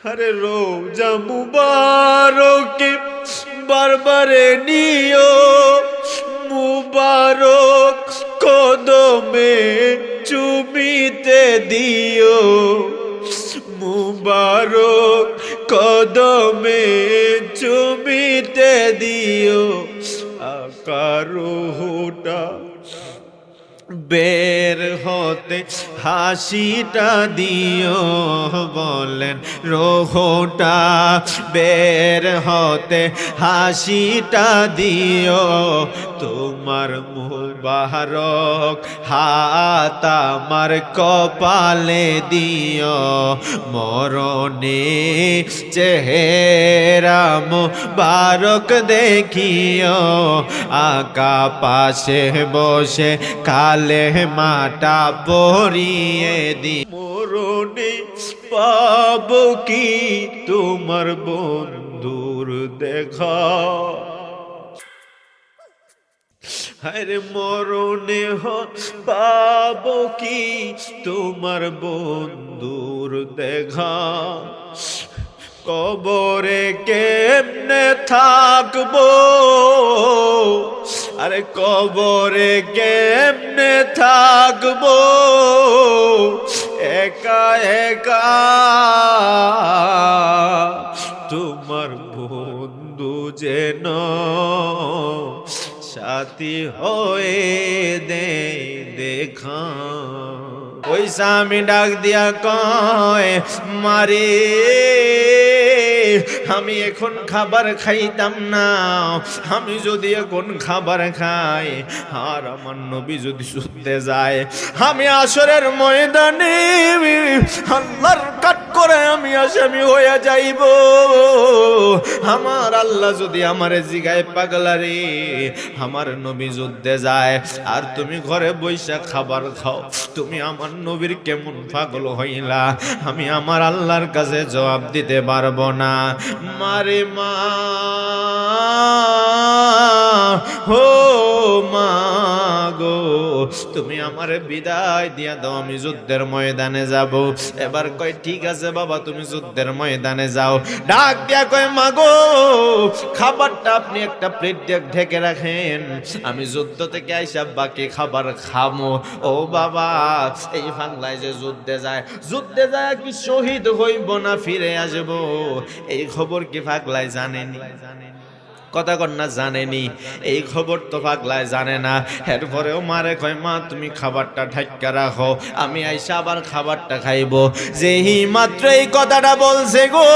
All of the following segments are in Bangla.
আরে রোজা মুবারকে বারবারে নিও, মুবারক কদমে চুমিতে দিও, মুবারক কদমে চুমিতে দিও। আকার রুহটা বের হতে হাসিটা দিও, বলেন রোহটা বের হতে হাসিটা দিও। তোমার মুবারক হাত আমার কপালে দিও, মরণে চেহারা মুবারক দেখিও। আকা পাশে বসে কালে মাটা পরিয়ে দি, মরণে পাব কি তোমার বন্ধুর দেখা। আরে মরণে পাব কি তোমার বন্ধুর দেখা। কবরে কেমনে থাকবো, আরে কবরে কেমনে থাকবো একা একা। তোমার বন্ধু যেন সাথী হয়ে দেখা। ওই স্বামী ডাক দিয়া কয়, মারে আমি এখন খাবার খাইতাম না, আমি যদি এখন খাবার খাই আর আমার নবী যদি যুদ্ধে যায়, আমি আসরের ময়দানে আল্লাহর কাট করে আমি আসামি হয়ে যাইব। আমার আল্লাহ যদি আমারে জিগায়, পাগলা রে আমার নবী যুদ্ধে যায় আর তুমি ঘরে বৈশা খাবার খাও, তুমি আমার নবীর কেমন পাগল হইলা, আমি আমার আল্লাহর কাছে জবাব দিতে পারবো না। মারে মা হো মা গো, তুমি আমারে বিদায় দিয়া দাও, আমি যুদ্ধের ময়দানে যাব। এবার কয় ঠিক আছে বাবা তুমি যুদ্ধের ময়দানে যাও। ডাক দিয়া কয় মা গো খাবারটা আপনি একটা প্লেট দিয়ে ঢেকে রাখেন, আমি যুদ্ধ থেকে আইসা বাকি খাবার খামো। ও বাবা এই বাংলায় যে যুদ্ধে যায়, যুদ্ধে যায় কি শহীদ হইব না ফিরে আসবো, এই খবর কি পাগলায় জানেনি? কথা কন্যা জানেনি, এই খবর তো পাগলায় জানে না। এরপরেও মারে কয় মা তুমি খাবারটা ঢাক্কা রাখো, আমি আইসা আবার খাবারটা খাইবো। যেই মাত্র এই কথাটা বলছে গো,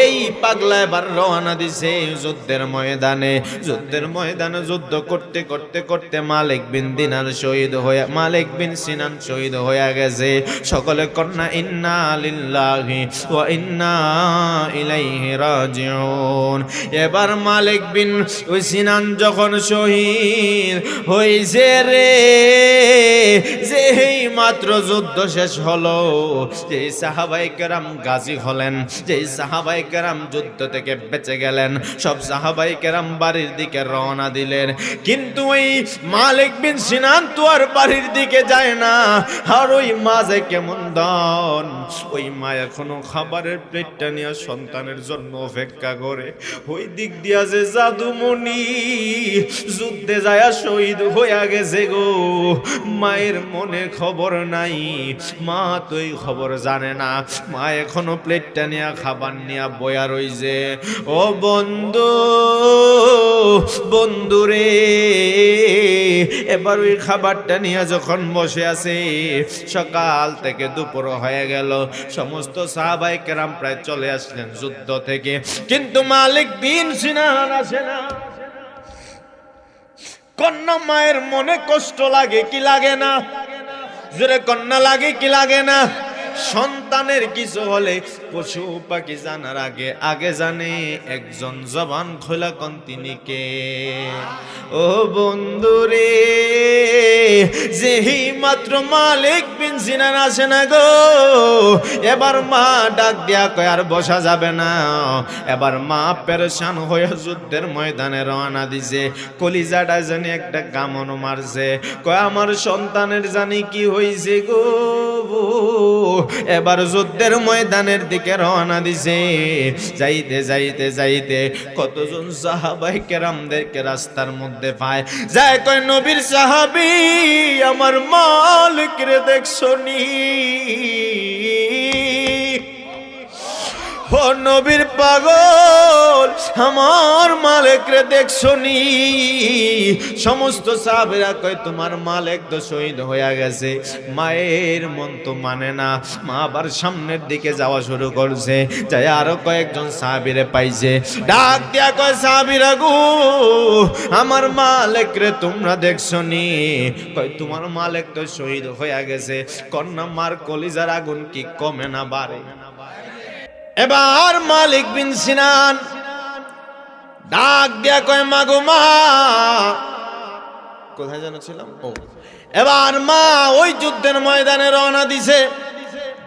এই পাগলা এবার রওনা দিছে যুদ্ধের ময়দানে। যুদ্ধের ময়দানে যুদ্ধ করতে করতে করতে মালিক বিন দিনার শহীদ হয়ে, মালিক বিন সিনান শহীদ হয়ে গেছে। সকলে কন্যা ইন্না লিল্লাহি ওয়া ইন্না ইলাইহি রাজিউন। এবার মালিক বিন ওই সিনান যখন শহীদ হইছে রে, যেই মাত্র যুদ্ধ শেষ হলো, যে সাহাবায়ে কেরাম গাজী হলেন, যে সাহাবায়ে কেরাম যুদ্ধ থেকে বেঁচে গেলেন, সব সাহাবায়ে কেরাম বাড়ির দিকে রওনা দিলেন। কিন্তু ওই মালিক বিন সিনান তো আর বাড়ির দিকে যায় না। আর ওই মা যে কেমন দন, ওই মা এখনো খাবারের প্লেটটা নিয়ে সন্তানের জন্য অপেক্ষা করে। ওই দিক দিয়া যে জাদুমণি যুদ্ধে যায় শহীদ হইয়া গেছে গো, মায়ের মনে খবর নাই, মা তো এই খবর জানে না। মা এখনো প্লেটটা নিয়ে খাবার নিয়ে বয়া রইছে। ও বন্ধু বন্ধুরে, এবার ওই খাবারটা নিয়ে যখন বসে আছে, সকাল থেকে দুপুর হয়ে গেল, সমস্ত সাহাবায়ে কেরাম প্রায় চলে আসলেন যুদ্ধ থেকে, কিন্তু মালিক বিন সিনান আসে না। কন্যা মায়ের মনে কষ্ট লাগে কি লাগে না? জোরে কন্যা লাগে কি লাগে না? সন্তানের কিছু হলে পশু পাখি জানার আগে আগে জানে একজন জবান খোলা কোন তিনি কে। ও বন্ধুরে, যেই মাত্র মালিক বিন সিনান আসে না গো, এবার মা ডাক দিয়া কয় আর বসা যাবে না। এবার মা পেরেশান হয়ে যুদ্ধের ময়দানে রওনা দিছে। কলিজাটা জানি একটা কামন মারছে, কয় আমার সন্তানের জানি কি হইছে গো, এবার যুদ্ধের ময়দানের দিকে রওনা দিছে। যাইতে যাইতে যাইতে কতজন সাহাবায়ে কেরামদেরকে রাস্তার মধ্যে পায়, যায় কয় নবীর সাহাবী আমার মালিক রে দেখছনি? ও নবীর পাগল আমার মালিক রে দেখছনি? সমস্ত সাহাবীরা কয় তোমার মালিক তো শহীদ হয়ে গেছে। মায়ের মন তো মানে না, মা আবার সামনের দিকে যাওয়া শুরু করছে। যায় আরো কয়েকজন সাহাবীরে পাইছে, ডাক দিয়া কয় সাহাবীরা গো আমার মালিক রে তোমরা দেখছনি? কয় তোমার মালিক তো শহীদ হয়ে গেছে। কন্যা মার কলিজার আগুন কি কমে না বাড়ে? এবার মালিক বিন সিনান ডাক দিয়া কয় মাগো মা, কোথায় যেন ছিলাম? ও এবার মা ওই যুদ্ধের ময়দানে রওনা দিছে।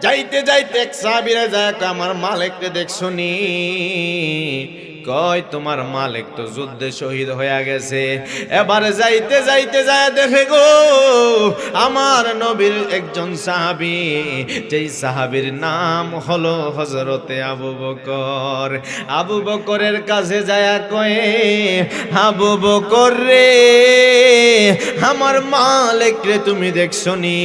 যাইতে যাইতে এক সাহাবীরা যায় কয় আমার মালিককে দেখছনি? কয় তোমার মালিক তো যুদ্ধে শহীদ হয়ে গেছে। এবার যাইতে যাইতে যায় দেখে গো আমার নবীর একজন সাহাবী, যেই সাহাবীর নাম হলো হযরতে আবু বকর। আবু বকরের কাছে যায় কয়ে আবু বকর রে আমার মালিক রে তুমি দেখছনি?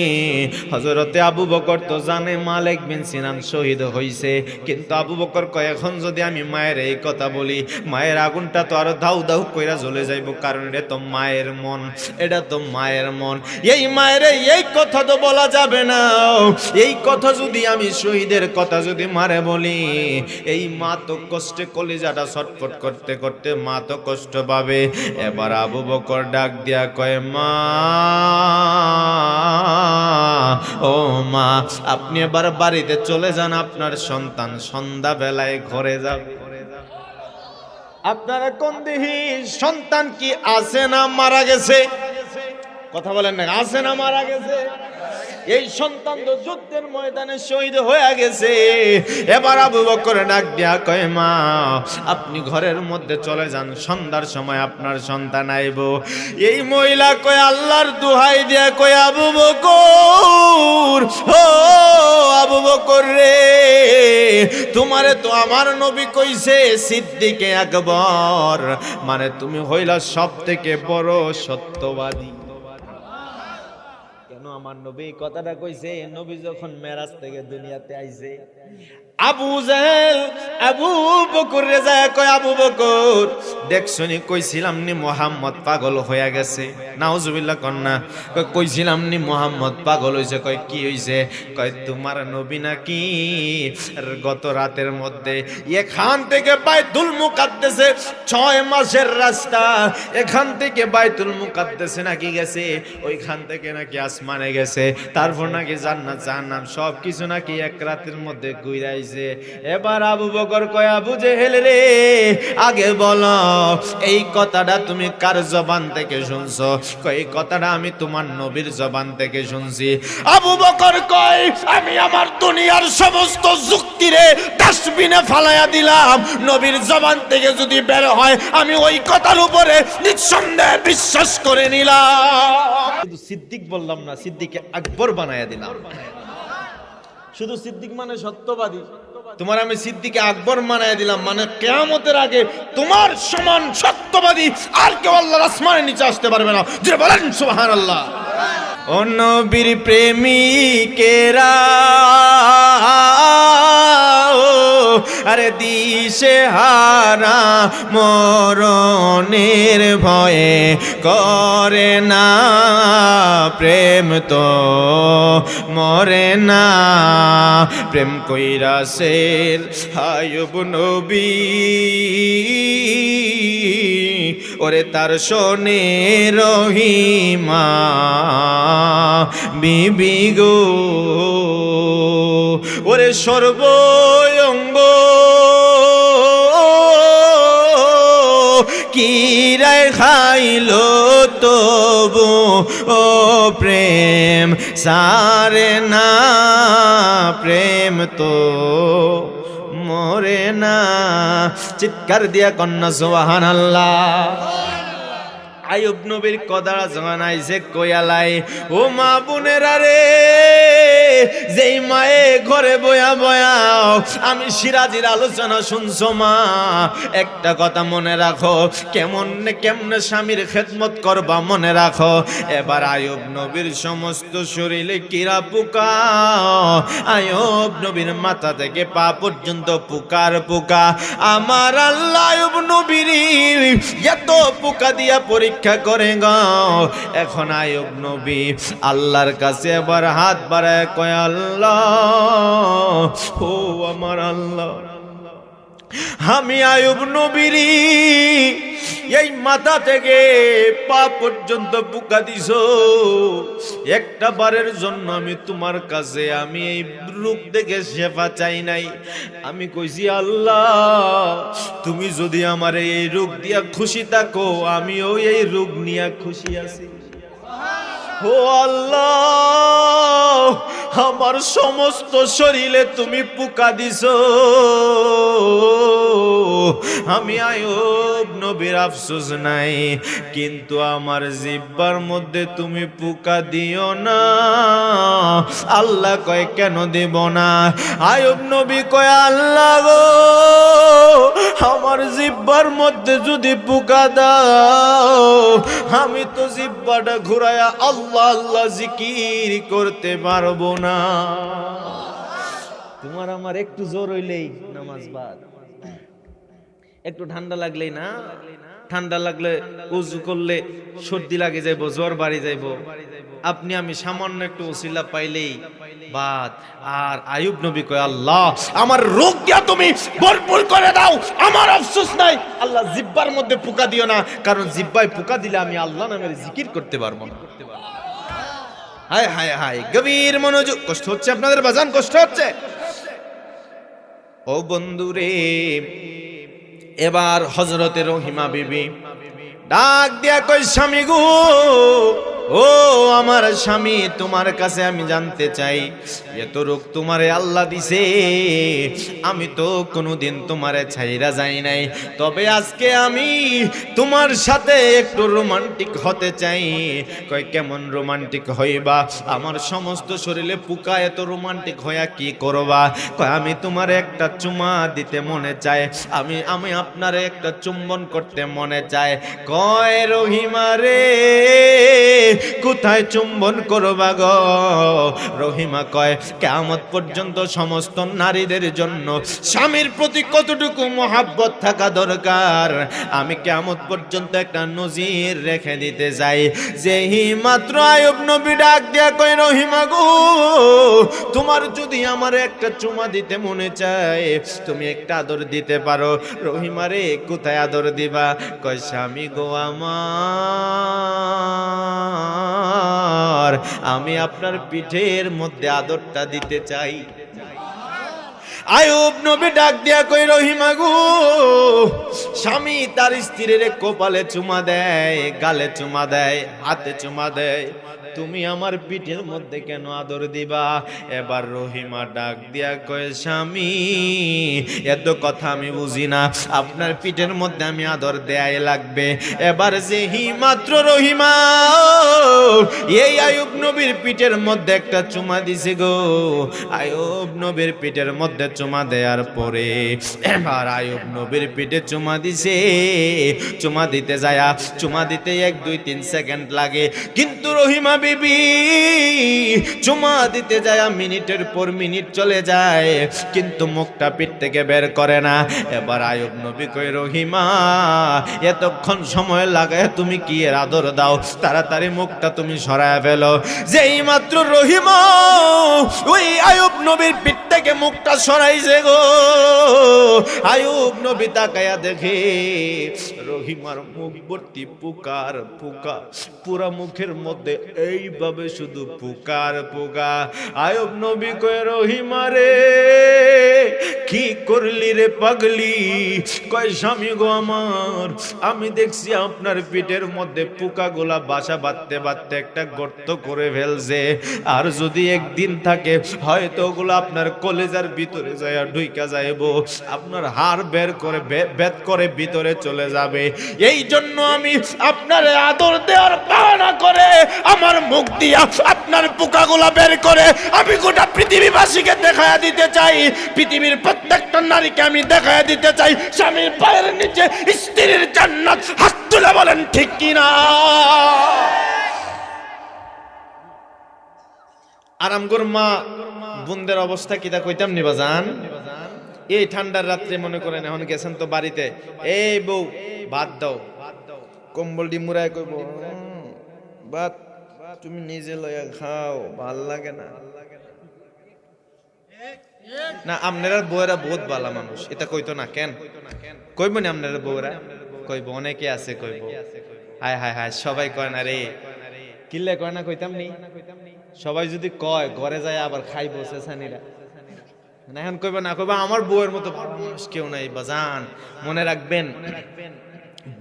হযরতে আবু বকর তো জানে মালিক বিন সিনান শহীদ হইছে, কিন্তু আবু বকর কয় এখন যদি আমি মায়ের এই কথা বলি মায়ের আগুনটা তো আরো দাউ দাউ কইরা জ্বলে যাইব, কারণ এটা তো মায়ের মন, এটা তো মায়ের মন। এই মায়ের এই কথা তো বলা যাবে না। এই কথা যদি আমি শহীদের কথা যদি মারে বলি, এই মা তো কষ্টে কলিজাটা ছটফট করতে করতে মা তো কষ্ট পাবে। এবার আবু বকর ডাক দিয়া কয় মা, ও মা আপনি এবার বাড়িতে চলে যান, আপনার সন্তান সন্ধ্যা বেলায় ঘরে যাবে। আপনারা কোন দিহি সন্তান কি আছে না মারা গেছে? কথা বলেন না, আছে না মারা গেছে? এই সন্তান তো যুদ্ধের ময়দানে শহীদ হয়ে গেছে। এবার আবু বকর ডাক দিয়া কয় মা আপনি ঘরের মধ্যে চলে যান, সন্ধ্যার সময় আপনার সন্তান আইব। এই মহিলা কয় আল্লাহর দোহাই দিয়া কয় আবু বকর, ও আবু বকর রে তোমারে তো আমার নবী কইছে সিদ্দিকে আকবর, মানে তুমি হইলা সবথেকে বড় সত্যবাদী। আমার নবী কথাটা কইছে নবী যখন মেরাজ থেকে দুনিয়াতে আইছে। আবু জাহেল আবু বকর রে যায় কয় আবু বকর দেখছনি কইছিলাম নি মুহাম্মদ পাগল হয়ে গেছে? নাউজুবিল্লাহ কন্না কইছিলাম নি মুহাম্মদ পাগল হইছে? কয় কি হইছে? কয় তোমার নবী নাকি গত রাতের মধ্যে এখান থেকে বাইতুল মুকাদ্দাসে 6 মাসের রাস্তা, এখান থেকে বাইতুল মুকাদ্দাসে নাকি গেছে, ওইখান থেকে নাকি আসমানে গেছে, তারপর নাকি জান্নাত জাহান্নাম সবকিছু নাকি এক রাতের মধ্যে ঘুরাইছে। এবার আবু বকর কয় আবু জেহেল রে আগে বলো এই কথাটা তুমি কার জবান থেকে শুনছো? কয় এই কথাটা আমি তোমার নবীর জবান থেকে শুনছি। আবু বকর কয় আমি আমার দুনিয়ার সমস্ত যুক্তি রে ডাস্টবিনে ফালাইয়া দিলাম, নবীর জবান থেকে যদি বের হয় আমি ওই কথার উপরে নিঃসন্দেহে বিশ্বাস করে নিলাম। কিন্তু সিদ্দিক বললাম না, সিদ্দিকে আকবর বানায়া দিলাম। শুধু সিদ্দিক মানে সত্যবাদী, তোমার আমি সিদ্দিকে আকবর বানায়া দিলাম, মানে কিয়ামতের আগে তোমার সমান সত্যবাদী আর কেউ আল্লাহর আসমানের নিচে আসতে পারবে না। যে বলেন সুবহানাল্লাহ। ও নবীর প্রেমিকেরা আরে দিশে হারা মরণের ভয়ে করে না প্রেম তো মরে না, প্রেম কইরা সের আয়ুব নবী ওরে তার শোনে রহিমা বিবি গো, ওরে সর্বঙ্গ কিরায় খাইলো তবু ও প্রেম সারে না, প্রেম তো মরে না। চিৎকার দিয়া কন্যা সুবহানাল্লাহ। আইয়ুব নবীর কদা জানাইছে কোয়ালাই ও মা বোনেরা রে যেই মায়ে ঘরে বয়া বয়া আমি সিরাজির আলোচনা শুনছো মা, একটা কথা মনে রাখো, কেমনে স্বামীর খেদমত করবা মনে রাখো। এবার আয়ুব নবীর সমস্ত শরীরে কিরা পোকা, আয়ুব নবীর মাথা থেকে পা পর্যন্ত পোকার পোকা। আমার আল্লাহ আয়ুব নবীর এত পোকা দিয়া পরীক্ষা করে গো। এখন আয়ুব নবী আল্লাহর কাছে এবার হাত বাড়ায় কয়, আল্লাহ ও আমার আল্লাহ, আমি আয়ুব নবীর এই মাথা থেকে পা পর্যন্ত পোকা দিছো, একটা বারের জন্য আমি তোমার কাছে আমি এই রোগ থেকে শেফা চাই নাই। আমি কইছি আল্লাহ তুমি যদি আমার এই রোগ দিয়া খুশি থাকো, আমিও এই রোগ নিয়ে খুশি আছি। ও আল্লাহ আমার সমস্ত শরীরে তুমি পোকা দিছো, আমি আয়ুব নবীর আফসোস নাই, কিন্তু আমার জিহ্বার মধ্যে তুমি পোকা দিও না। আল্লাহ কয় কেন দেব না? আয়ুব নবী কয় আল্লাহ গো আমার জিহ্বার মধ্যে যদি পোকা দাও, আমি তো জিহ্বাটা ঘুরায়া আল্লাহ আল্লাহ জিকির করতে পারবো না। তোমার আমার একটু জোর হইলেই নামাজ বাদ, একটু ঠান্ডা লাগলেই না, ঠান্ডা লাগলে উজু করলে সর্দি লাগে যাইব, জ্বর বাড়ি যাইব, আপনি আমি সামান্য একটু ওসিলা পাইলেই বাদ। আর আয়ুব নবী কয় আল্লাহ আমার রোগ দিয়া তুমি ভরপুর করে দাও, আমার আফসোস নাই। আল্লাহ জিহ্বার মধ্যে পোকা দিও না, কারণ জিহ্বায় পোকা দিলে আমি আল্লাহ নামের জিকির করতে পারবো না। হায় হায় হায়, গভীর মনোযোগ। কষ্ট হচ্ছে আপনাদের বাজান, কষ্ট হচ্ছে? ও বন্ধুরে, এবার হযরতে রহিমা বিবি ডাক দিয়া কই, স্বামী গো, ও আমার স্বামী, তোমার কাছে আমি জানতে চাই এত রোগ তোমারে আল্লাহ দিছে, আমি তো কোনোদিন তোমারে ছাইরা যাই নাই, তবে আজকে আমি তোমার সাথে একটু রোমান্টিক হতে চাই। কয় কেমন রোমান্টিক হইবা? আমার সমস্ত শরীরে পোকা, এত রোমান্টিক হইয়া কি করবা? কয় আমি তোমারে একটা চুমা দিতে মনে চায়, আমি আপনারে একটা চুম্বন করতে মনে চায়। কয় রহিমা রে কোথায় চুম্বন করবা গো? রহিমা কয় কিয়ামত পর্যন্ত সমস্ত নারীদের জন্য স্বামীর প্রতি কতটুকু মহাব্বত থাকা দরকার আমি কিয়ামত পর্যন্ত একটা নজির রেখে দিতে যাই। যেই মাত্র আয়ুব নবী ডাক দিয়া কয়, রহিমা গো, তোমার যদি আমার একটা চুমা দিতে মনে চায়, তুমি একটা আদর দিতে পারো। রহিমা রে কোথায় আদর দিবা? কয় স্বামী গো আমার, আমি আপনার পিঠের মধ্যে আদরটা দিতে চাই। আয়ুব নবী ডাক দিয়া কই, রহিমা গো, স্বামী তার স্ত্রীর কপালে চুমা দেয়, গালে চুমা দেয়, হাতে চুমা দেয়, তুমি আমার পিঠের মধ্যে কেন আদর দিবা? এবার রহিমা ডাক দিয়া কয়, স্বামী এত কথা আমি বুঝি না, আপনার পিঠের মধ্যে আমি আদর দেয়াই লাগবে। এবার যেই মাত্র রহিমা এই আয়ুব নবীর পিঠের মধ্যে একটা চুমা দিছে গো, আয়ুব নবীর পিঠের মধ্যে চুমা দেওয়ার পরে এবার আয়ুব নবীর পিঠে চুমা দিছে। চুমা দিতে যায়, চুমা দিতে 1-2-3 সেকেন্ড লাগে, কিন্তু রহিমা বিবি চুমা দিতে যায় মিনিটের পর মিনিট চলে যায়, কিন্তু মুখটা পিঠ থেকে বের করে না। এবার আয়ুব নবী কই, রহিমা এতক্ষণ সময় লাগে তুমি কি এর আদর দাও, তাড়াতাড়ি মুখটা তুমি সরায় ফেলো। যেই মাত্র রহিমা ওই আয়ুব নবীর পিঠ থেকে মুখটা সরাইছে গো, আয়ুব নবী তাকায়া দেখে রহিমার মুখ ভর্তি পোকার পোকা, পুরা মুখের মধ্যে এইভাবে শুধু পোকার পোকা। আয়ুব নবী কয়, রহিমা রে কি করলি রে পাগলি? কয় স্বামী গো আমার, আমি দেখছি আপনার পিঠের মধ্যে পোকাগুলা বাসা বাঁধতে বাঁধতে একটা গর্ত করে ফেলছে, আর যদি একদিন থাকে হয়তো কথাগুলো আপনার কলেজার ভিতরে যায় ঢুইকা যাইব, আপনার হাড় বের করে বেদ করে ভিতরে চলে যাবে। এই জন্য আমি আপনার আদর দেওয়ার বাহানা করে আমার মুখ দিয়া আপনার পোকাগুলা বের করে আমি গোটা পৃথিবীবাসীকে দেখায়া দিতে চাই, পৃথিবীর প্রত্যেকটা নারীকে আমি দেখায়া দিতে চাই স্বামীর পায়ের নিচে স্ত্রীর জান্নাত। হাত তুলে বলেন ঠিক কিনা? আরামগর মা বোনদের অবস্থা কিতা কইতাম নিবা জান? এই ঠান্ডার রাত্রে মনে করেন এখন গেছেন তো বাড়িতে, এই বউ ভাত দাও, কম্বল ডি মুড়ায় কইব ভাত তুমি নিজে লইয়া খাও, ভাল লাগে না। না আপনারা বউরা বহুত ভালো মানুষ, এটা কইতো না কেন? কইব না আপনারা বউরা? কইব, অনেকে আছে কইব। হায় হায় হায়, সবাই কয় না রে, কিল্লে কয় না কইতাম নি? সবাই যদি কয় ঘরে যায় আবার খাইবো চেঁচানিরা। না এখন কইবা না, কইবা আমার বউয়ের মতো ভালো মানুষ কেউ নাই বাজান। মনে রাখবেন,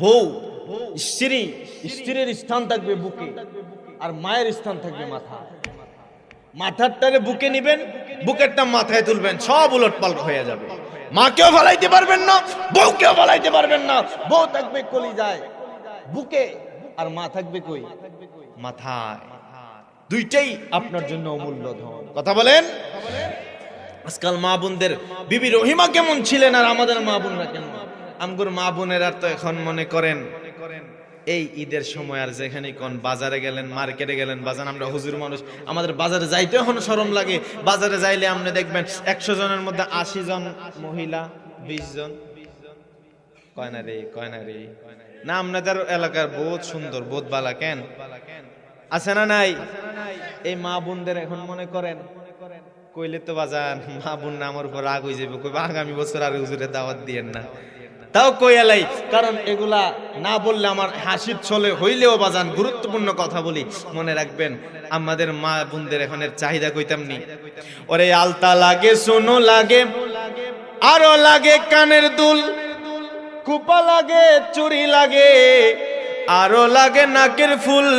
বউ স্ত্রীর স্থান থাকবে বুকে, আর মায়ের স্থান থাকবে মাথা। মাথারটারে বুকে নিবেন, বুকেরটা মাথায় তুলবেন, সব উলটপালট হয়ে যাবে। মাকেও ফালাইতে পারবেন না, বউকেও ফালাইতে পারবেন না। বউ থাকবে কলিজায় বুকে, আর মা থাকবে কই? মাথায়। দুইটাই আপনার জন্য অমূল্য ধন। কথা বলেন। আজকাল মা বোনদের বিবি রহিমা কেমন ছিলেন আর আমাদের মা বোনরা কেমন? আমগুর মা বোনেরা তো এখন মনে করেন এই ঈদের সময় আর যেখানে কোন বাজারে গেলেন, মার্কেটে গেলেন, বাজার আমরা হুজুর মানুষ, আমাদের বাজারে যাইতে এখন শরম লাগে। বাজারে যাইলে আপনি দেখবেন 100 জনের মধ্যে 80 জন মহিলা, 20 জন কয় না রে, কয় না রে। না আপনাদের এলাকার বহুত সুন্দর, বহুত বালা কেন আছে না নাই? এই মা বোনদের এখন মনে করেন কইলে তো বাজান মা বোন না আমার উপর রাগ হয়ে যাবে, কইবা আগামী বছর আর হুজুরের দাওয়াত দিয়েন না। তাও কই এলাই, কারণ এগুলা না বললে আমার হাসির ছলে হইলেও বাজান গুরুত্বপূর্ণ কথা বলি। মনে রাখবেন আমাদের মা বোনদের এখনের চাহিদা কইতাম নি। ওরে আলতা লাগে, সোনো লাগে, আরো লাগে কানের দুল, কুপা লাগে, চুরি লাগে, আরো লাগে নাকের ফুল,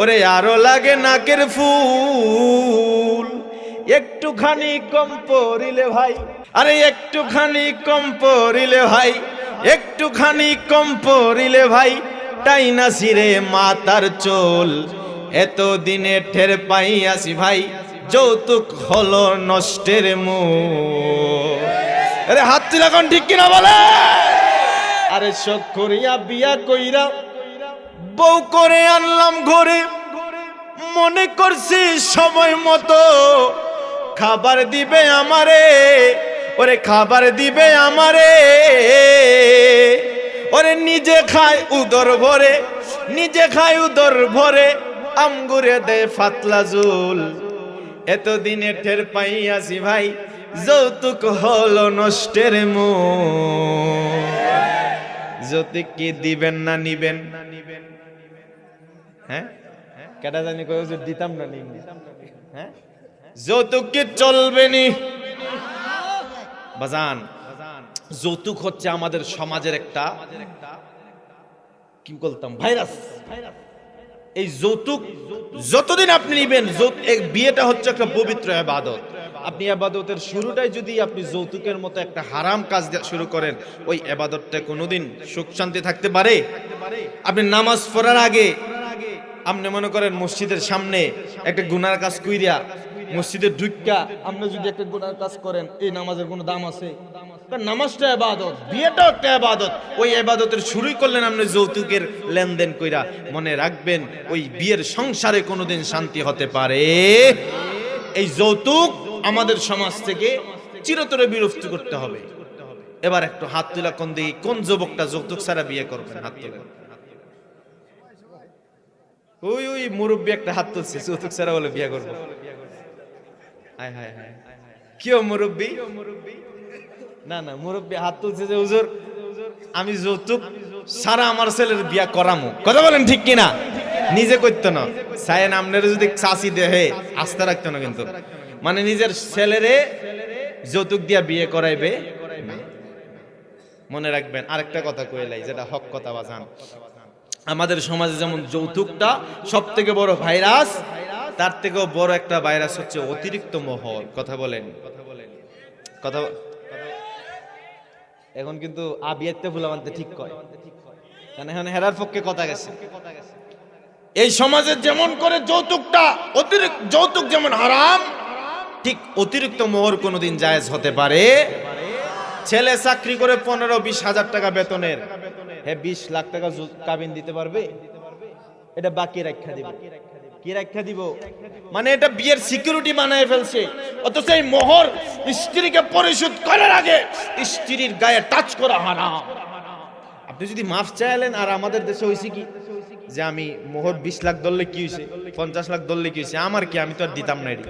ওরে আরো লাগে নাকের ফুল। একটুখানি কম পড়িলে ভাই, আরে একটুখানি কম পড়িলে ভাই, একটুখানি কম পড়িলে ভাই, টাইনা সিরে মাতার চোল। এত দিনে ঠের পাইয়াছি ভাই, যৌতুক হলো নষ্টের মূল। আরে হাত তুলে কোন ঠিক কিনা বলে? আরে শখ করিয়া বিয়া কইরা বউ করে আনলাম ঘরে, মনে করছি সময় মতো খাবার দিবে আমারে, ওরে খাবার দিবে আমারে, ওরে নিজে খায় উদর ভরে, নিজে খায় উদর ভরে, আমগুরে দেয় পাতলা ঝোল। এতদিনে টের পাইয়াছি ভাই, যৌতুক হলো নষ্টের মূল। যৌতুক কি দিবেন না নিবেন? হ্যাঁ, কেটা জানি কই দিতাম না নিন। হ্যাঁ, যৌতুক কি চলবে নি বাজান? যৌতুক হচ্ছে আমাদের সমাজের একটা কি বলতাম ভাইরাস। এই যৌতুক যতদিন আপনি নিবেন, বিয়েটা হচ্ছে একটা পবিত্র ইবাদত। আপনি ইবাদতের শুরুটাই যদি আপনি যৌতুকের মতো একটা হারাম কাজ দিয়ে শুরু করেন, ওই ইবাদতটা কোনোদিন সুখ শান্তি থাকতে পারে? আপনি নামাজ পড়ার আগে আপনি মনে করেন মসজিদের সামনে একটা গুনার কাজ কইরা মসজিদে ঢুকা আপনি যদি একটা গুনার কাজ করেন, এই নামাজের কোনো দাম আছে? নামাজটা ইবাদত, বিয়েটাও একটা ইবাদত। ওই ইবাদতের শুরুই করলেন আপনি যৌতুকের লেনদেন কইরা। মনে রাখবেন ওই বিয়ের সংসারে কোনোদিন শান্তি হতে পারে? এই যৌতুক আমাদের সমাজ থেকে চিরতরে বিলুপ্ত করতে হবে। এবার একটু হাত তুলা কোন দিকে, কোন যুবকটা যৌতুক ছাড়া বিয়ে করবেন? হাত তুলেন। ওই ওই মুরব্বী একটা হাত তুলছে, যৌতুক ছাড়া বলে বিয়ে করবো। হায় হায় হায়, কেউ মুরব্বী? না না, মুরব্বী হাত তুলছে যে হুজুর আমি যৌতুক সারা আমার ছেলের বিয়া করামু। কথা বলেন ঠিক কিনা? নিজে করতো না, সায়েন আমনের যদি চাষি দেহে আস্থা রাখতো না, কিন্তু মানে নিজের ছেলেরে যৌতুক দিয়া বিয়ে করাইবে। মনে রাখবেন আরেকটা কথা কইলাই, যেটা হক কথা বাজান। আমাদের সমাজে যেমন যৌতুকটা সব থেকে বড় ভাইরাস, তার থেকেও বড় একটা ভাইরাস হচ্ছে অতিরিক্ত মোহর। কথা বলেন, কথা এখন কিন্তু আবিয়াতে ফুলা মানতে ঠিক কয়, কারণ এখন হেরার পক্ষে কথা গেছে। এই সমাজে যেমন করে যৌতুকটা অতিরিক্ত, যৌতুক যেমন হারাম, ঠিক অতিরিক্ত মোহর কোনোদিন জায়েজ হতে পারে। ছেলে চাকরি করে 15-20 হাজার টাকা বেতনের, হ্যাঁ 20 লাখ টাকা কাবিন দিতে পারবে? এটা বাকি রাখা দিব। কি রাখা দিব মানে এটা বিয়ের সিকিউরিটি বানায় ফেলছে। অথচ এই মোহর স্ত্রীকে পরিশোধ করার আগে স্ত্রীর গায়ে টাচ করা হারাম। আপনি যদি মাফ চাইলেন, আর আমাদের দেশে হইছে কি যে আমি মোহর 20 লাখ ধরলে কি হইছে, 50 লাখ ধরলে কি হইছে, আমার কি, আমি তো আর দিতাম না। এটি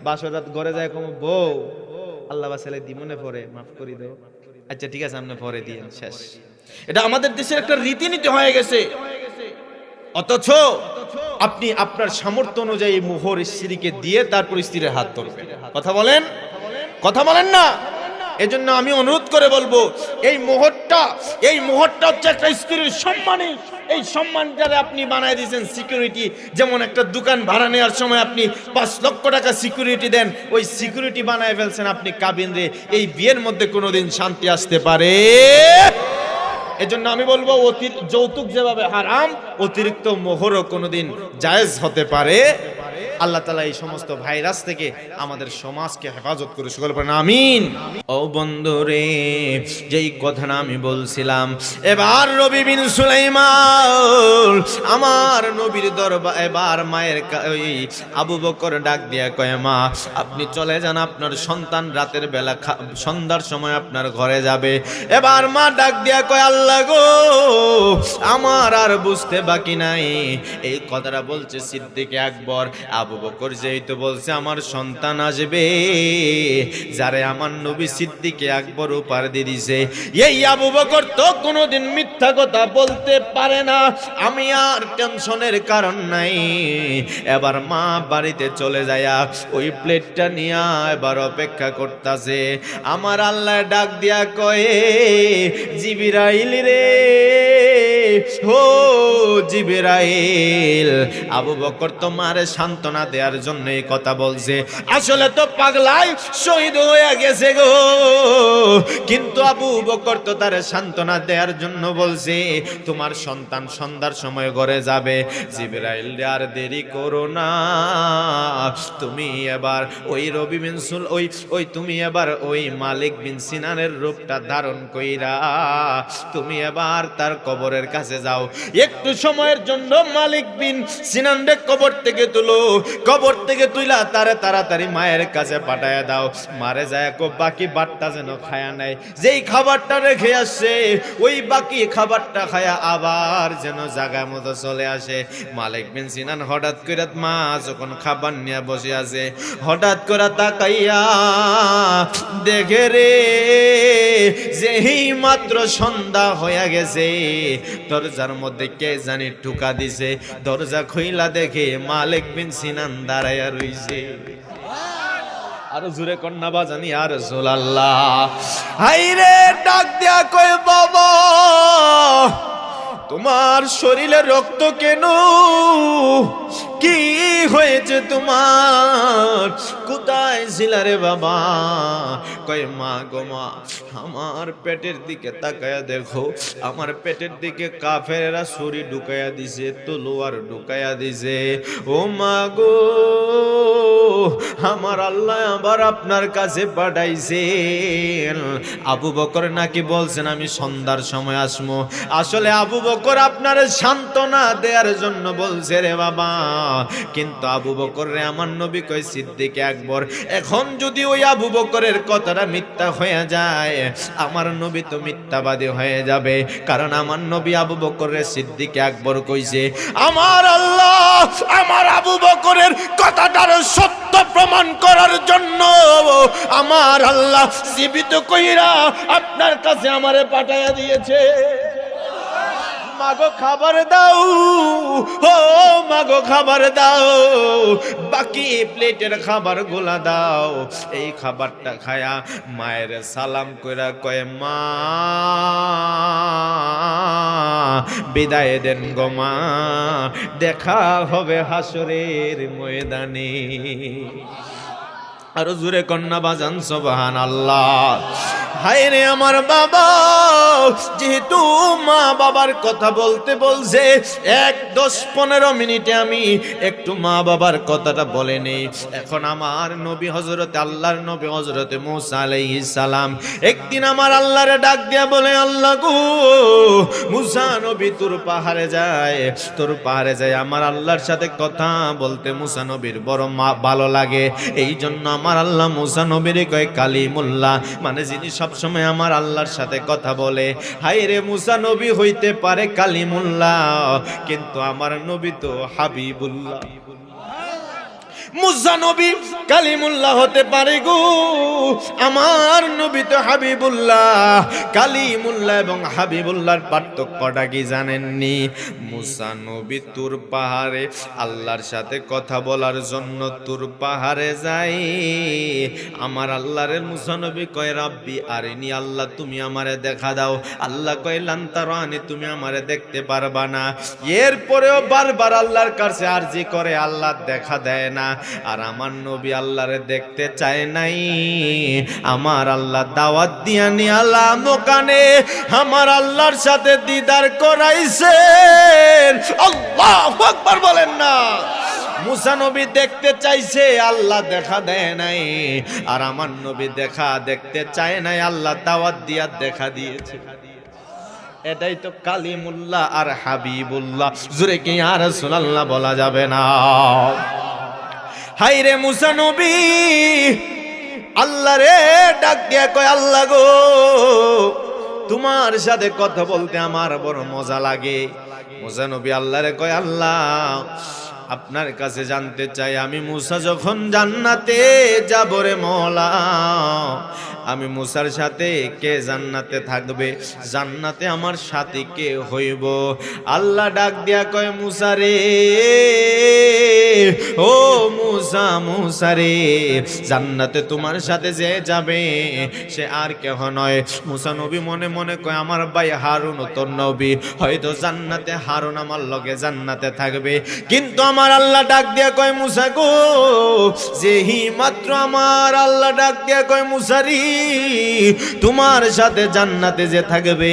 বাসরাত ঘরে যায় কম, বউ আল্লাহ বাসালে দিমনে পরে মাফ করে দাও, আচ্ছা ঠিক আছে আপনি পরে দিয়েন, শেষ। এটা আমাদের দেশের একটা রীতিনীতি হয়ে গেছে। অথচ আপনি আপনার সামর্থ্য অনুযায়ী মোহর স্ত্রীকে দিয়ে তারপর স্ত্রীর হাত ধরবেন। কথা বলেন, কথা বলেন না। এজন্য আমি অনুরোধ করে বলবো, এই মোহরটা হচ্ছে একটা স্ত্রীর সম্মানে। এই সম্মানটারে আপনি বানায় দিয়েছেন সিকিউরিটি। যেমন একটা দোকান ভাড়া নেওয়ার সময় আপনি 5 লক্ষ টাকা সিকিউরিটি দেন, ওই সিকিউরিটি বানায় ফেলছেন আপনি কাবিন রে। এই বিয়ের মধ্যে কোনোদিন শান্তি আসতে পারে? এজন্য আমি বলবো, যৌতুক যেভাবে হারাম, অতিরিক্ত মোহরও কোনোদিন জায়েজ হতে পারে। আল্লাহ তাআলা এই সমস্ত ভাইরাস থেকে আমাদের সমাজকে হেফাজত করে, সকল পড়েন আমিন। ও বন্ধুরে, যেই কথাটা আমি বলছিলাম, এবার রবি বিন সুলাইমান আমার নবীর দরবার, এবার মায়ের ওই আবু বকর ডাক দিয়া কয়, মা আপনি চলে যান, আপনার সন্তান রাতের বেলা সন্ধ্যার সময় আপনার ঘরে যাবে। এবার মা ডাক দিয়া কয়, আল্লাহ গো, আমার আর বুঝতে বাকি নাই। এই কথাটা বলছে সিদ্দিক আকবর। আবু বকর যেহেতু বলছে আমার সন্তান আসবে, যারে আমার নবী সিদ্দিক আকবর উপহার দিয়ে দিছে, এই আবু বকর তো কোনোদিন মিথ্যা কথা বলতে পারে না। আমি আর টেনশনের কারণ নাই। এবার মা বাড়িতে চলে যায়, ওই প্লেটটা নিয়ে এবার অপেক্ষা করতেছে। আমার আল্লাহ ডাক দিয়া কয়ে, জিবরাইল রে, ও জিবরাইল, আবু বকর তোমার সান্ত্বনা দেওয়ার জন্য এই কথা বলছে। আসলে তো পাগলাই শহীদ হয়ে গেছে গো, কিন্তু আবু বকর তো তার সান্ত্বনা দেওয়ার জন্য বলছে, তোমার সন্তান সন্ধ্যার সময় ঘরে যাবে। জিবরাইল আর দেরি করো না, তুমি এবার ওই রবি বিন সুল ওই তুমি এবার ওই মালিক বিন সিনানের রূপটা ধারণ কইরা তুমি এবার তার কবরের কাছে যাও। একটু সময়ের জন্য মালিক বিন সিনানরে কবর থেকে তুলো, কবর থেকে তুইলা তারে তাড়াতাড়ি মায়ের কাছে পাঠায়া দাও। মারে যায় কো বাকি বাটটা যেন খায়া নেয়, যেই খাবারটা রেখে আসছে ওই বাকি খাবারটা খায়া আবার যেন জায়গা মতো চলে আসে। মালিক বিন সিনান হঠাৎ করে, মা যখন খাবার নিয়ে বসে আছে, হঠাৎ করে তাকাইয়া দেখে রে, যেই মাত্র সন্ধ্যা হয়ে গেছে, দরজার মধ্যে কে জানি ঠুকা দিছে। দরজা খুইলা দেখে মালিক বিন সিনান দাঁড়াইয়া রইছে। আরো জোরে কন্যা বাজানি আর রাসূলুল্লাহ। হাইরে ডাক দিয়া কয়, বাবা তোমার শরীরে রক্ত কেন, কি হয়েছে তোমার, কোথায় ছিলা রে বাবা? কয়, মা গো মা, আমার পেটের দিকে তাকায়া দেখো, আমার পেটের দিকে কাফেররা ছুরি ঢুকায়া দিছে, তলোয়ার ঢুকায়া দিছে। ও মা গো, আমার আল্লাহ আবার আপনার কাছে পাঠাইছেন। আবু বকর নাকি বলছেন আমি সন্ধ্যার সময় আসবো। আসলে আবু বকর আপনার সান্ত্বনা দেওয়ার জন্য বলছে রে বাবা, কিন্তু আবু বকর রে আমার নবী কয় সিদ্দিক আকবর। এখন যদি ওই আবু বকরের কথাটা মিথ্যা হয়ে যায়, আমার নবী তো মিথ্যাবাদী হয়ে যাবে। কারণ আমার নবী আবু বকরের সিদ্দিক আকবর কইছে, আমার আল্লাহ আমার আবু বকরের কথাটার সত্য প্রমাণ করার জন্য আমার আল্লাহ জীবিত কইরা আপনার কাছে আমারে পাঠাইয়া দিয়েছে। মাগো খাবার দাও, ও মাগো খাবার দাও, বাকি প্লেটের খাবার গুলা দাও। এই খাবারটা খায়া মায়ের সালাম কইরা কয় মা বিদায় দেন গো মা, দেখা হবে হাসরের ময়দানে। আর জোরে কন্যা বাজান সুবহানাল্লাহ। হায় রে আমার বাবা, যেহেতু মা বাবার কথা বলতে বলছে ১-১০-১৫ মিনিটে আমি একটু মা বাবার কথাটা বলে নেই। এখন আমার নবী হযরতে আল্লাহর নবী হযরতে মূসা আলাইহিস সালাম একদিন আমার আল্লাহরে ডাক দিয়া বলে, আল্লাহ গো, মূসা নবী তোর পাহাড়ে যায়, তোর পাহাড়ে যায় আমার আল্লাহর সাথে কথা বলতে মূসা নবীর বড় ভালো লাগে। এই জন্য আমার আল্লাহ মূসা নবীরে কয় কালিমুল্লাহ, মানে যিনি সবসময় আমার আল্লাহর সাথে কথা বলে। হায় রে, মূসা নবী হইতে পারে কালিমুল্লাহ, কিন্তু আমার নবী তো হাবিবুল্লাহ। মূসা নবী কালিমুল্লাহ হতে পারে গো, আমার নবী তো হাবিবুল্লাহ। কালিমুল্লাহ এবং হাবিবুল্লাহর পার্থক্যটা কি জানেননি? মূসা নবী তুর পাহাড়ে আল্লাহর সাথে কথা বলার জন্য তুর পাহাড়ে যায়। আমার আল্লাহর মূসা নবী কয় রাব্বি আরিনি, আল্লাহ তুমি আমারে দেখা দাও। আল্লাহ কয় লান তারানি, তুমি আমারে দেখতে পারবা না। এরপরেও বারবার আল্লাহর কাছে আরজি করে, আল্লাহ দেখা দেয় না। আর আমার নবী আল্লাহরে দেখতে চায় নাই। আমার আল্লাহ দাওয়াত দিয়া নিয়ে আল্লাহ মোকানে আমার আল্লাহর সাথে দিদার করাইছেন। আল্লাহু আকবার বলেন না। মূসা নবী দেখতে চাইছে, আল্লাহ দেখা দেয় নাই। আর আমার নবী দেখতে চায় নাই, আল্লাহ দাওয়াত দিয়া দেখা দিয়েছে। এটাই তো কালিমুল্লাহ আর হাবিবুল্লাহ। জোরে কি ইয়া রাসূলুল্লাহ বলা যাবে না? হায় রে, মূসা নবী আল্লাহ রে ডাক দিয়া কয়, আল্লাহ গো, তোমার সাথে কথা বলতে আমার বড় মজা লাগে। মূসা নবী আল্লাহ রে কয়, আল্লাহ আপনার কাছে জানতে চাই, আমি মূসা যখন জান্নাতে যাব রে মওলা, আমি মূসার সাথে কে জান্নাতে থাকবে? জান্নাতে আমার সাথী কে হইব? আল্লাহ ডাক দিয়া কয়, মূসা রে, ও মূসা, মূসা রে, জান্নাতে তোমার সাথে যে যাবে সে আর কেহ নয়। মূসা নবী মনে মনে কয়, আমার ভাই হারুন তোর নবী, হয়তো জান্নাতে হারুন আমার লগে জান্নাতে থাকবে। কিন্তু আমার আল্লাহ ডাক দিয়া কয়, মূসা গো, যেহি মাত্র আমার আল্লাহ ডাক দিয়া কয়, মূসা রে, তোমার সাথে জান্নাতে যে থাকবে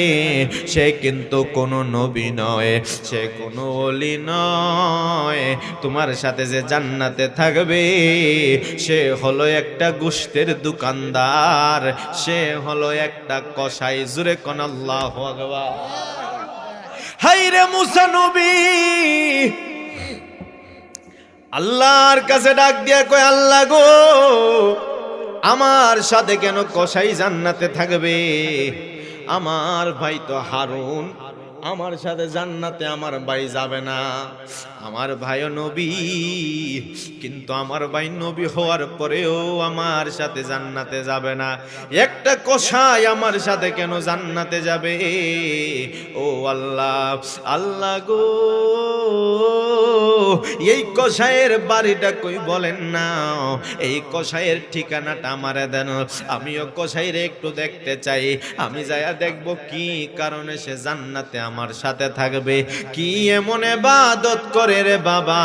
সে কিন্তু কোনো নবী নয়, সে কোনো ওলি নয়। তোমার সাথে যে জান্নাতে থাকবে সে হলো একটা গোশতের দোকানদার, সে হলো একটা কসাই। জোরে কোন আল্লাহু আকবার। হায় রে, মূসা নবী আল্লাহর কাছে ডাক দিয়া কয়, আল্লাহ গো, আমার সাথে কেন কসাই জান্নাতে থাকবে? আমার ভাই তো হারুন, আমার সাথে জান্নাতে আমার ভাই যাবে না। আমার ভাইও নবী, কিন্তু আমার ভাই নবী হওয়ার পরেও আমার সাথে জান্নাতে যাবে না। একটা কসাই আমার সাথে কেন জান্নাতে যাবে? ও আল্লাহ, আল্লাহ গো, এই কসাইয়ের বাড়িটা কই বলেন না, এই কসাইয়ের ঠিকানাটা আমারে দেন, আমিও কসাইরে একটু দেখতে চাই। আমি যাইয়া দেখবো কি কারণে সে জান্নাতে আমার সাথে থাকবে। কি এমন ইবাদত করে রে বাবা,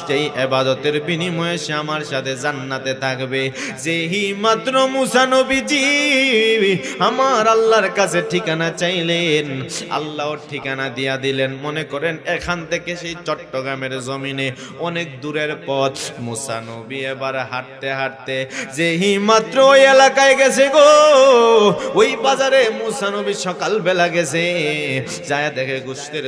যেই ইবাদতের বিনিময়ে সে আমার সাথে জান্নাতে থাকবে। যেই মাত্র মূসা নবীজি আমার আল্লাহর কাছে ঠিকানা চাইলেন, আল্লাহ ঠিকানা দিয়া দিলেন। মনে করেন এখান থেকে সেই চট্টগ্রামের জমিনে অনেক দূরের পথ। মূসা নবী এবার হাঁটতে হাঁটতে যেই মাত্র ওই এলাকায় গেছে গো, ওই বাজারে মূসা নবী সকালবেলা গেছে, যায় দেখে গোশতের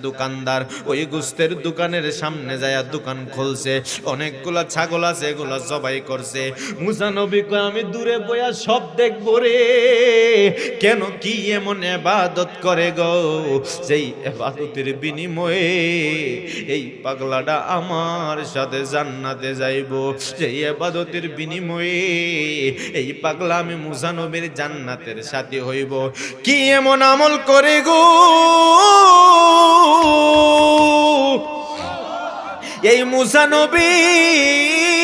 দোকানদার ওই গোশতের দোকানের সামনে যায় দোকান খুলছে। অনেকগুলা ছাগল আছে, এগুলা জবাই করছে। মূসা নবী কয়, আমি দূরে বইয়া সব দেখবো রে, কেন কি এমন ইবাদত করে গো, যেই ইবাদতের বিনিময়ে এই পাগলাটা আমার সাথে জান্নাতে যাইব, যেই ইবাদতের বিনিময়ে এই পাগলা আমি মূসা নবীর জান্নাতের সাথী হইব। কি এমন আমল করে গো এই মুসা নবীর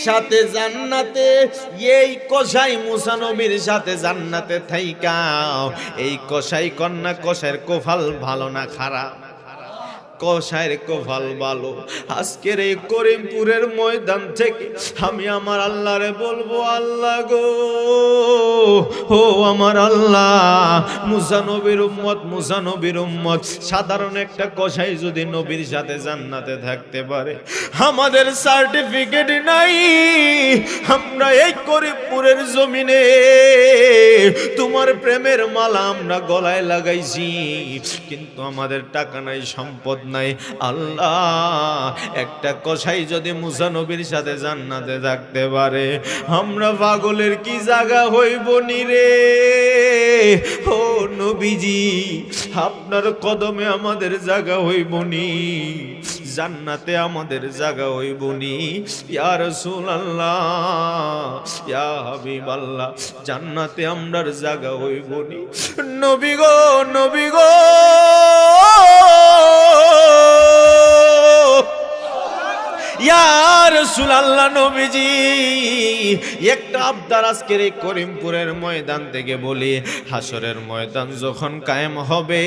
সাথে জান্নাতে, এই কসাই মুসা নবীর সাথে জান্নাতে থাইকা এই কসাই কন্যা কসাইয়ের কোফাল ভালো না খারাপ? কসাইয়ের কোফাল ভালো। আজকের এই করিমপুরের ময়দান থেকে আমি আমার আল্লাহরে বলবো, আল্লাহ গো, ও আমার আল্লাহ, মুসা নবীর উম্মত, মুসা নবীর উম্মত সাধারণ একটা কসাই যদি নবীর সাথে জান্নাতে থাকতে পারে, আমাদের সার্টিফিকেট নাই, আমরা এই করিমপুরের জমিনে তোমার প্রেমের মালা আমরা গলায় লাগাইছি, কিন্তু আমাদের টাকা নাই, সম্পদ নাই। আল্লাহ, একটা কসাই যদি মুসা নবীর সাথে জান্নাতে থাকতে পারে, আমরা পাগলের কি জায়গা হইব নি রে? ও নবীজি, আপনার কদমে আমাদের জায়গা হইব নি, জান্নাতে আমাদের জায়গা হইব নি। ইয়া রাসূলুল্লাহ, ইয়া হাবিবাল্লাহ, জান্নাতে আমরার জায়গা হইব নি। নবী গো, নবী গো, ইয়া রাসূলুল্লাহ, নবীজি, একটা আবদার আজকের এই করিমপুরের ময়দান থেকে বলি, হাসরের ময়দান যখন কায়েম হবে,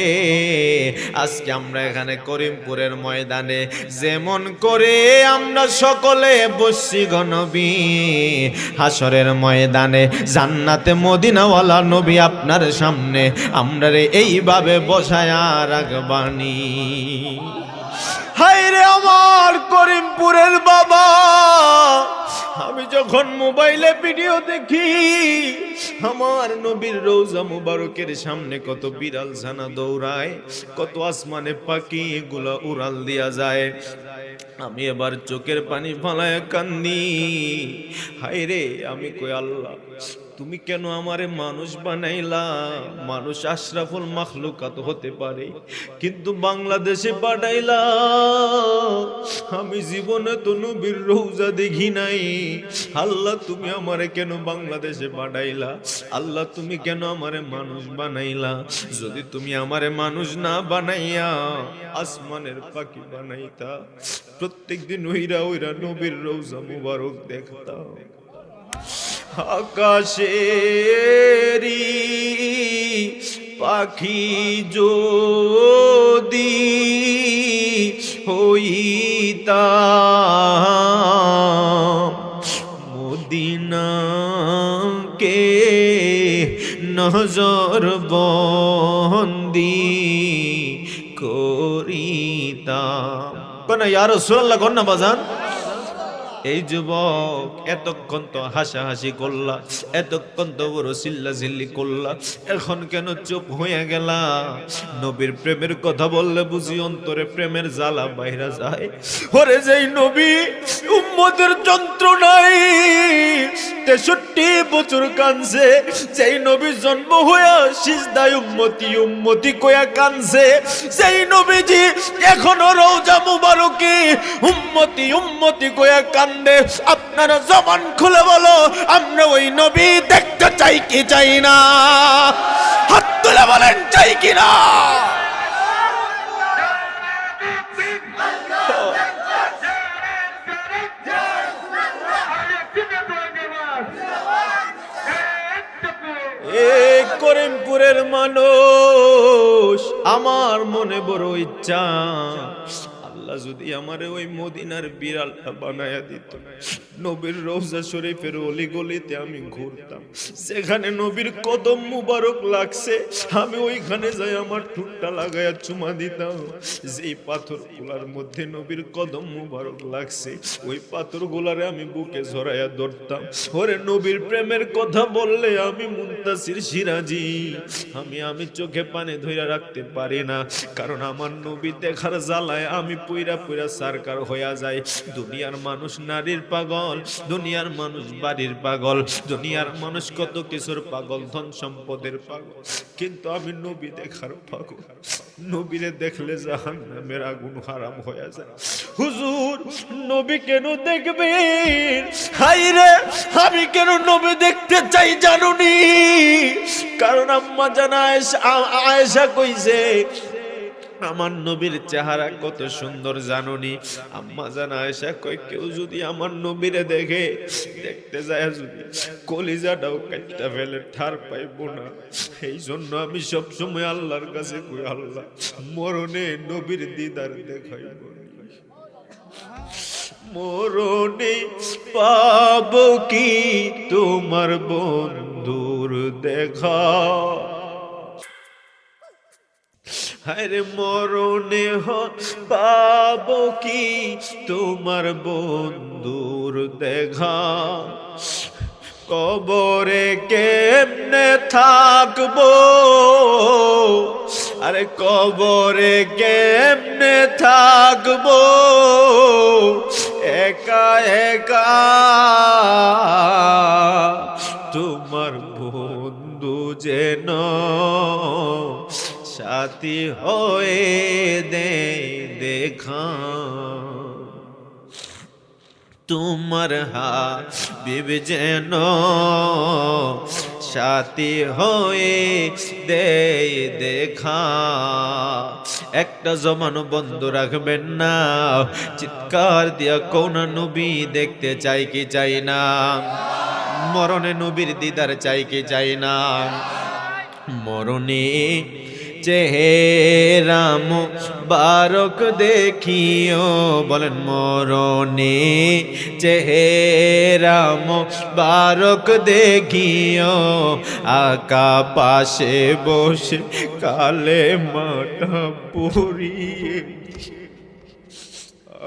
আজকে আমরা এখানে করিমপুরের ময়দানে যেমন করে আমরা সকলে বসছি গো নবী, হাসরের ময়দানে জান্নাতে মদিনাওয়ালা নবী আপনার সামনে আমরা এইভাবে বসায়া রাখবানি। হায় রে আমার করিমপুরের বাবা, আমি যখন মোবাইলে ভিডিও দেখি, আমার নবীর রওজা মুবারকের সামনে কত বিড়াল ছানা দৌড়ায়, কত আসমানে পাখি এগুলা উড়াল দিয়া যায়, আমি এবার চোখের পানি ফালায় কান্দি। হায় রে, আমি কই আল্লাহ, তুমি কেন আমারে মানুষ বানাইলা? মানুষ আশরাফুল মাখলুকাত হতে পারে, কিন্তু বাংলাদেশে পাঠাইলা। আমি জীবনে তো নবীর রওজা দেখি নাই। আল্লাহ, তুমি আমারে কেন বাংলাদেশে পাঠাইলা? আল্লাহ, তুমি কেন আমারে মানুষ বানাইলা? যদি তুমি আমারে মানুষ না বানাইয়া আসমানের পাখি বানাইতা, প্রত্যেকদিন ওইরা ওইরা নবীর রওজা মুবারক দেখতাম। আকাশেরি পাখি যদি হইতাম, মদিনাকে নজর বন্দি করিতাম। কোন ইয়া রাসূলুল্লাহ কন্যা বাজান, এই যুবক এতক্ষণ তো হাসাহাসি করলা, এতক্ষণ তো বড় চিল্লাচিল্লি করলা, এখন কেন চুপ হয়ে গেলা? নবীর প্রেমের কথা বললে বুঝি অন্তরে প্রেমের জ্বালা বাইরা যায়। ওরে যেই নবী উম্মতের যন্ত্রণায় 63 বছর কানছে, যেই নবী জন্ম হইয়া সিজদায় উম্মতি উম্মতি কইয়া কানছে, যেই নবীজি এখনো রওজা মুবারকে উম্মতি উম্মতি কইয়া কান্দে, আপনারা জবান খুলে বলো, আমরা ওই নবী দেখতে চাই কি চাই না? হাত তুলে বলেন, চাই কি না? করিমপুরের মানুষ, আমার মনে বড় ইচ্ছা, আল্লাহ যদি আমারে ওই মদিনার বিড়ালটা বানায়া দিত, নবীর রওজা শরীফের অলি গলিতে আমি ঘুরতাম, সেখানে নবীর কদম মুবারক লাগছে, আমি ওইখানে যাই আমার ঠোঁটটা লাগায়া চুমা দিতাম। যেই পাথরগুলার মধ্যে নবীর কদম মুবারক লাগছে, ওই পাথরগুলারে আমি বুকে জড়াইয়া ধরতাম। ওরে নবীর প্রেমের কথা বললে আমি মুনতাসির সিরাজি, আমি চোখে পানি ধইরা রাখতে পারি না, কারণ আমার নবী দেখার জ্বালায় আমি পুইরা পুইরা সারকার হইয়া যায়। দুনিয়ার মানুষ নারীর পাগল, দুনিয়ার মানুষ বাড়ির পাগল, দুনিয়ার মানুষ কত কিছুর পাগল, ধন সম্পদের পাগল, কিন্তু আমি নবী দেখার পাগল। নবীরে দেখলে জাহান্নামের আগুন হারাম হইয়া যায়। হুজুর নবী কেন দেখবেন? হায়রে আমি কেন নবী দেখতে চাই জানুনি? কারণ আম্মা জান আয়েশা কইছে আমার নবীর চেহারা কত সুন্দর জানুনি। আম্মা জান আয়েশা কই কেউ যদি আমার নবীরে দেখে, দেখতে যায় যদি কলিজাটাও কাটটা ফেলে ঠার পাইবো না। এই জন্য আমি সব সময় আল্লাহর কাছে কই, আল্লাহ মরণে নবীর দিদার দেখাইব, মরণে পাবো কি তোমার বন্ধুর দেখা। হায়রে মরণে পাবো কি তোমার বন্ধুর দেখা। কবরে কেমনে থাকবো, আরে কবরে কেমনে থাকবো একা একা, তোমার বন্ধু যেন সাথী হয়ে দেখা। তোমার হাবিব যেন সাথী হয়ে দেখা। একটা জমানো বন্ধ রাখবেন না, চিৎকার দিয়া কোন নবী দেখতে চাই কি চাই না? মরণে নবীর দিদার চাই কি চাই না? মরণে চেহারা মুবারক দেখিও, বলেন মরণে চেহারা মুবারক দেখিও। আকা পাশে বসে কালে মাটা পড়িয়ে,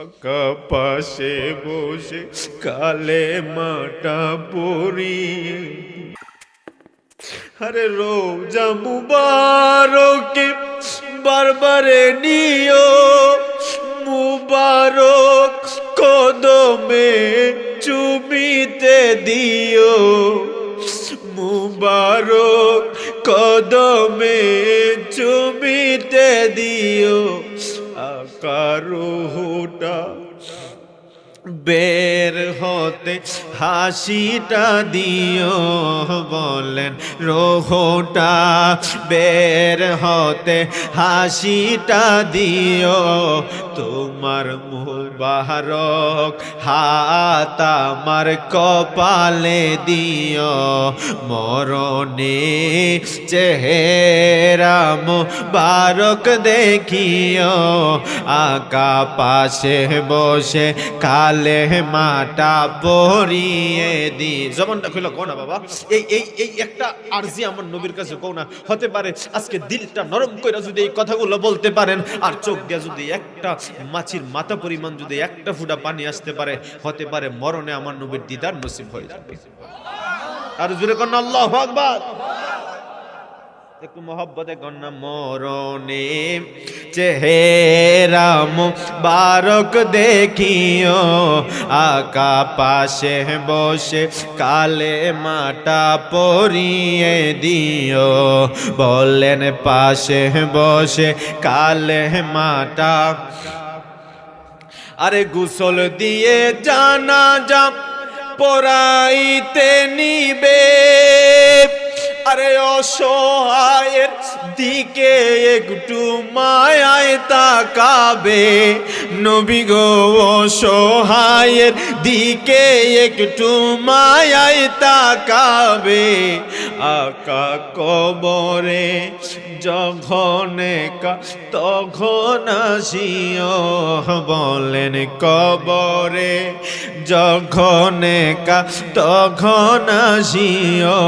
আকা পাশে বসে কালে মাটা পড়িয়ে। আরে রোজা মুবারকে বারবারে নিও, মুবারক কদমে চুমিতে দিও, মুবারক কদমে চুমিতে দিও। আকার রুহটা বের হতে হাসিটা দিও, বলেন রোহটা বের হতে হাসিটা দিও। তোমার মুবারক হাত আমার কপালে দিও, মরণে চেহারা মুবারক দেখিও। আকা পাশে বসে কালে মাটা পরিয়ে দি। জবানটা খুলে কও না বাবা, এই এই এই একটা আরজি আমার নবীর কাছে কও না। হতে পারে আজকে দিলটা নরম কইরা যদি এই কথাগুলো বলতে পারেন, আর চোখ দিয়ে যদি একটা মাছির মাথা পরিমাণ যদি একটা ফুটা পানি আসতে পারে, হতে পারে মরণে আমার নবীর দিদার নসিব হয়ে যাবে। আর জোরে কোন আল্লাহু আকবার, একটু মোহব্বতে কন্যা। মরণে চেহারা মুবারক দেখিও, আকা পাশে বসে কালে মাটা পরিয়ে দিও, বলেন পাশে বসে কালে মাটা। আরে গোসল দিয়ে জানাজা পড়াইতে নিবে, আরে অসহায়ের দিকে একটু মায়ায় তাকাবে, নবী গো অসহায়ের দিকে একটু মায়ায় তাকাবে। আকা কবরে যখন তখন আসিও, বলেন কবরে যখন তখন আসিও।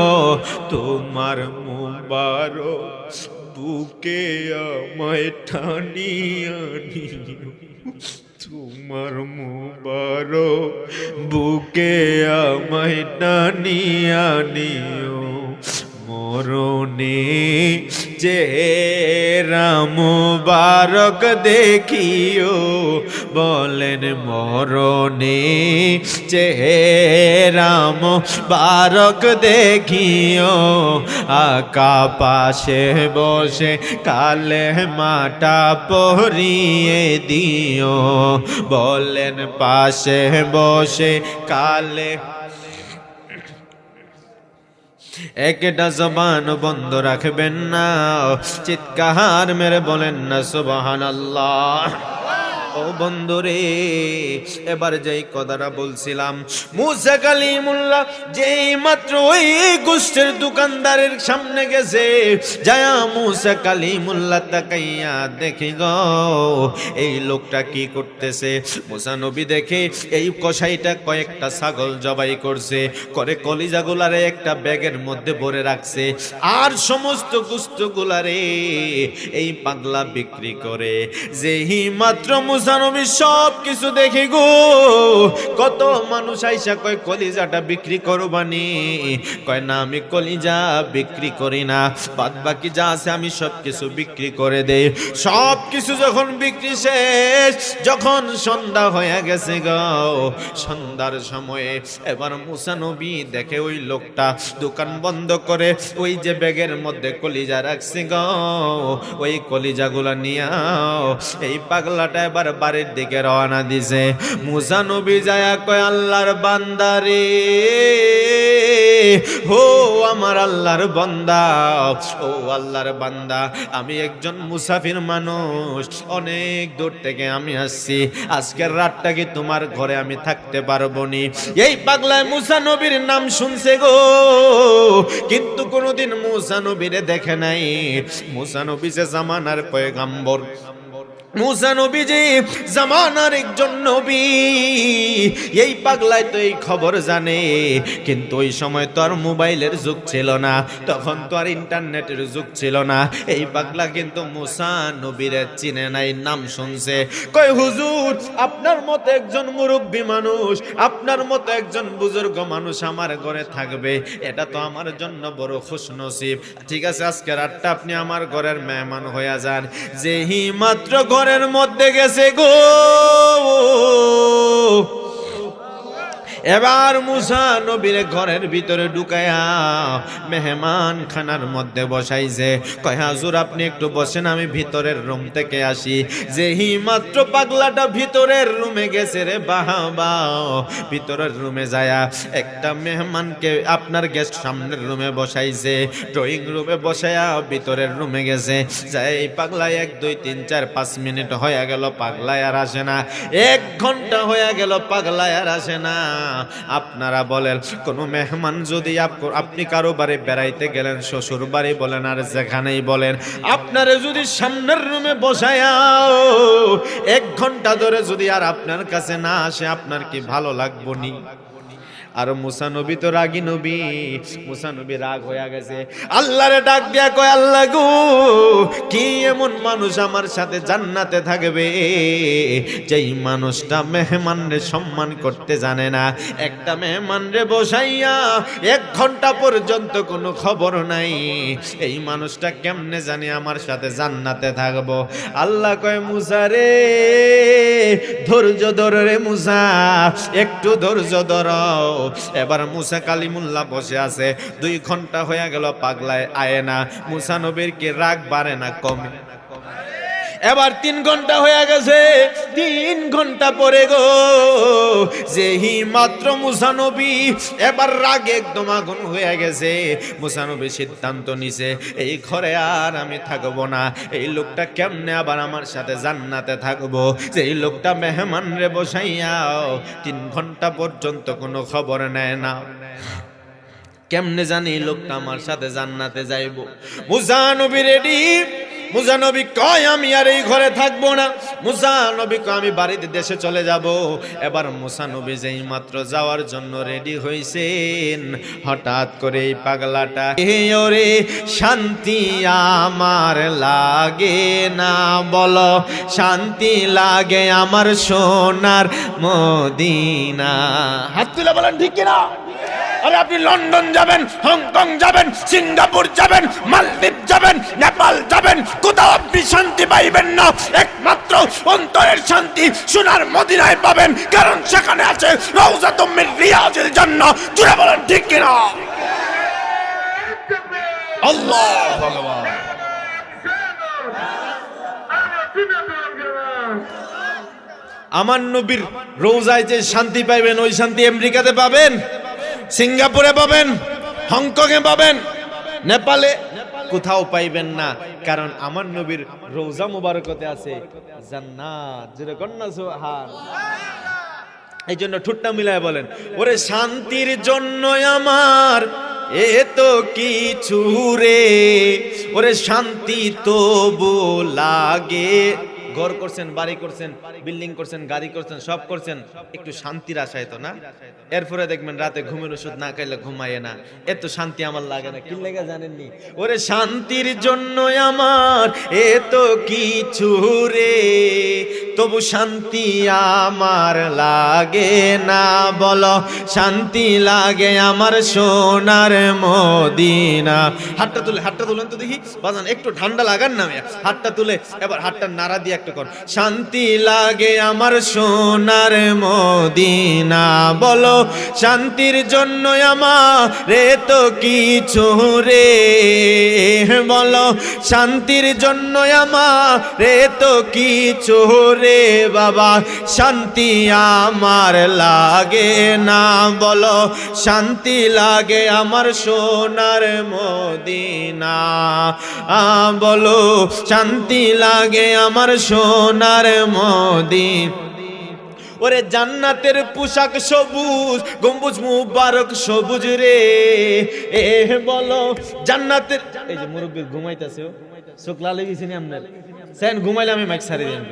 তোমার মুবারক বুকে আমায় টানিয়া নিও, তোমার মুবারক বুকে আমায় টানিয়া নিও। মরণে চেহারা মুবারক দেখিও, বলেন মরণে চেহারা মোবারক দেখিও, আকা পাশে বসে কালে মাটা পরিয়ে দিও। বলেন পাশে বসে কালে, একটা জবান বন্ধ রাখবেন না, চিৎকার মেরে বলেন না সুবহানাল্লাহ। ও বন্ধুরে, এবার যেই কথাটা বলছিলাম, মুসা কালিমুল্লাহ যেই মাত্র ওই গোষ্ঠের দোকানদারের সামনে গেছে, যায়া মুসা কালিমুল্লাহ তাকাইয়া দেখি গো এই লোকটা কি করতেছে। মুসা নবী দেখে এই কসাইটা কয়েকটা ছাগল জবাই করছে, করে কলিজাগুলারে একটা ব্যাগের মধ্যে ভরে রাখছে, আর সমস্ত গোশতগুলারে এই পাগলা বিক্রি করে। যেই মাত্র মুসা নবী সব কিছু দেখে গো, কত মানুষ আইসা কয় কলিজাটা বিক্রি করবানি, কয় না আমি কলিজা বিক্রি করি না, বাদ বাকি যা আছে আমি সব কিছু বিক্রি করে দেই। সব কিছু যখন বিক্রি শেষ, যখন সন্ধ্যা হয়ে গেছে গো, সন্ধ্যার সময়ে এবার মুসা নবী দেখে ওই লোকটা দোকান বন্ধ করে ওই যে ব্যাগের মধ্যে কলিজা রাখছে গো, ওই কলিজাগুলা নিয়া এই পাগলাটা এবার বাড়ির দিকে রওনা দিছে। মুসা নবী যায়া কয় আল্লাহর বান্দারে, ও আমার আল্লাহর বান্দা, ও আল্লাহর বান্দা, আমি একজন মুসাফির মানুষ, অনেক দূর থেকে আমি আসছি, আজকের রাতটা কি তোমার ঘরে আমি থাকতে পারবো নি? এই পাগলায় মুসা নবীর নাম শুনছে গো, কিন্তু কোনোদিন মুসা নবীরে দেখে নাই। মুসা নবী যে জামানার পয়গম্বর, মুসা নবী যে জামানার একজন নবী, এই পাগলায় তো এই খবর জানে, কিন্তু ওই সময় তো আর মোবাইলের যুগ ছিল না, তখন তো আর ইন্টারনেটের যুগ ছিল না। এই পাগলা কিন্তু মুসা নবীর চিনে নাই, নাম শুনছে। কয় হুজুর, আপনার মতো একজন মুরব্বী মানুষ, আপনার মতো একজন বুজুর্গ মানুষ আমার ঘরে থাকবে, এটা তো আমার জন্য বড় খুশনসিব। ঠিক আছে, আজকে রাতটা আপনি আমার ঘরের মেহমান হয়ে যান। যেই মাত্র ঘরের মধ্যে গেছে গো, এবার মুসা নবীর ঘরের ভিতরে ঢুকায়া মেহমান খানার মধ্যে বসাইছে। কয় হুজুর আপনি একটু বসেন, আমি ভিতরের রুম থেকে আসি। যেই মাত্র পাগলাটা ভিতরের রুমে গেছে রে বাবা, ভিতরের রুমে যায়া একটা মেহমানকে আপনার গেস্ট সামনের রুমে বসাইছে, ড্রয়িং রুমে বসায়া ভিতরের রুমে গেছে। যাই পাগলায় 1 2 3 4 5 মিনিট হয়ে গেল, পাগলায় আর আসে না। 1 ঘন্টা হয়ে গেল, পাগলায় আর আসে না। আপনারা বলেন, কোন মেহমান যদি আপনি কারো বাড়ি বেড়াইতে গেলেন, শ্বশুর বাড়ি বলেন আর যেখানেই বলেন, আপনারে যদি সামনের রুমে বসায়া 1 ঘন্টা ধরে যদি আর আপনার কাছে না আসে, আপনার কি ভালো লাগবো নি? আর মুসা নবী তো রাগী নবী, মুসা নবী রাগ হয়ে গেছে, আল্লাহরে ডাক দিয়া কয় আল্লাহ গো, কি এমন মানুষ আমার সাথে জান্নাতে থাকবে যেই মানুষটা মেহমানরে সম্মান করতে জানে না? একটা মেহমানরে বসাইয়া 1 ঘন্টা পর্যন্ত কোনো খবর নাই, এই মানুষটা কেমনে জানি আমার সাথে জান্নাতে থাকবো? আল্লাহ কয় মুসা রে, ধৈর্য ধর রে মুসা, একটু ধৈর্য ধর। এবার মুসা কালিমুল্লাহ বসে আছে, 2 ঘন্টা হয়ে গেল, পাগলায় আয় না। মুসা নবীর কি রাগ বাড়ে না কমে? এবার 3 ঘন্টা হয়ে গেছে, 3 ঘন্টা পরে গো, যেই মাত্র মুসা নবী এবার রাগে একদম আগুন হয়ে গেছে। মুসা নবী সিদ্ধান্ত নিছে, এই ঘরে আর আমি থাকবো না, এই লোকটা কেমনে আবার আমার সাথে জান্নাতে থাকবো? যে এই লোকটা মেহমান রে বসাইয়া 3 ঘন্টা পর্যন্ত কোনো খবর নেয় না, কেমনে জানি লোকটা আমার সাথে জান্নাতে যাইবো? মুসা নবী রেডি, মুসা নবী কয় আমি আর এই ঘরে থাকবো না। মুসা নবী কয় আমি বাড়িতে দেশে চলে যাব। এবার মুসা নবী যেই মাত্র যাওয়ার জন্য রেডি হইছেন, হঠাৎ করে এই পাগলাটা, ওরে শান্তি আমার লাগে না, বলো শান্তি লাগে আমার সোনার মদিনা। হাত তুলে বলেন ঠিক কিনা? আরে আপনি লন্ডন যাবেন, হংকং যাবেন, সিঙ্গাপুর যাবেন, মালদ্বীপ যাবেন, নেপাল যাবেন, কোথাও আপনি শান্তি পাইবেন না। একমাত্র অন্তরের শান্তি সোনার মদিনায় পাবেন, কারণ সেখানে আছে রাউজাতুম মিন রিয়াজিল জান্নাহ। জোরে বলেন ঠিক কিনা? আল্লাহু আকবার। আমার নবীর রোজায় যে শান্তি পাইবেন, ওই শান্তি আমেরিকাতে পাবেন, সিঙ্গাপুরে পাবেন, হংকংয়ে পাবেন, নেপালে কোথাও পাইবেন না। কারণ আমার নবীর রোজা মুবারকতে আছে জান্নাত। জোরে কন্যা সুবহান। এই জন্য ঠুট্টা মিলায় বলেন, ওরে শান্তির জন্য আমার এত কিছু রে, ওরে শান্তি তবু লাগে। ঘর করছেন, বাড়ি করছেন, বিল্ডিং করছেন, গাড়ি করছেন, সব করছেন একটু শান্তির আশায় তো না। এরপরে দেখবেন রাতে ঘুমের ওষুধ না খাইলে ঘুমায় না, এত শান্তি আমার লাগে না। কি লেগে জানেননি? ওরে শান্তির জন্য আমার এত কিছু রে, তবু শান্তি আমার লাগে না। বলো শান্তি লাগে আমার সোনার মদিনা। হাতটা তুলে, হাতটা তুলেন তো দেখি বাজান, একটু ঠান্ডা লাগান না। হাতটা তুলে এবার হাতটা নাড়া দিয়ে একটু কর। শান্তি লাগে আমার সোনার মদিনা। বলো শান্তির জন্য আমার এত কিছু রে, বলো শান্তির জন্য আমার এত কিছু রে বাবা, শান্তি আমার লাগে না। বলো শান্তি লাগে আমার সোনার মদিনা। বলো শান্তি লাগে আমার সোনার মদিনা। ওরে জান্নাতের পোশাক সবুজ, গম্বুজ মুবারক সবুজ রে। বলো জান্নাতের, এই যে মুরব্বি ঘুমাইতেছে, চোখ লাল হয়ে গেছে নি আপনার? সেন ঘুমাইলে আমি মাইক ছাড়ি দেন,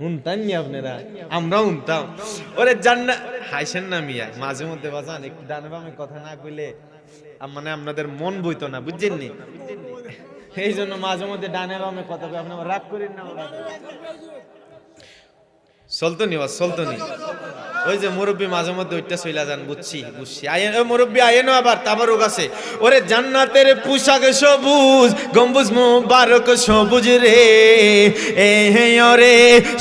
শুনতাম নি আপনারা? আমরা শুনতাম। ওরে জান্নাত, হাইছেন না মিয়া মাঝে মধ্যে বাজান, একটু ডানে বামে কথা না কইলে মানে আপনাদের মন বইতো না, বুঝছেন নি? এই জন্য মাঝে মধ্যে ডানে বামে কথা কই, আপনারা রাগ করেন না। চলতো নি, চলতো নি। ওই যে মুরব্বী মাঝে মধ্যে ওইটা চইলা যান, বুঝছি বুঝছি। আয়েন মুরব্বী আয়েন আবার তাবারুক আছে। ওরে জান্নাতের পোশাক সবুজ, গম্বুজ মুবারক সবুজ রে। ওরে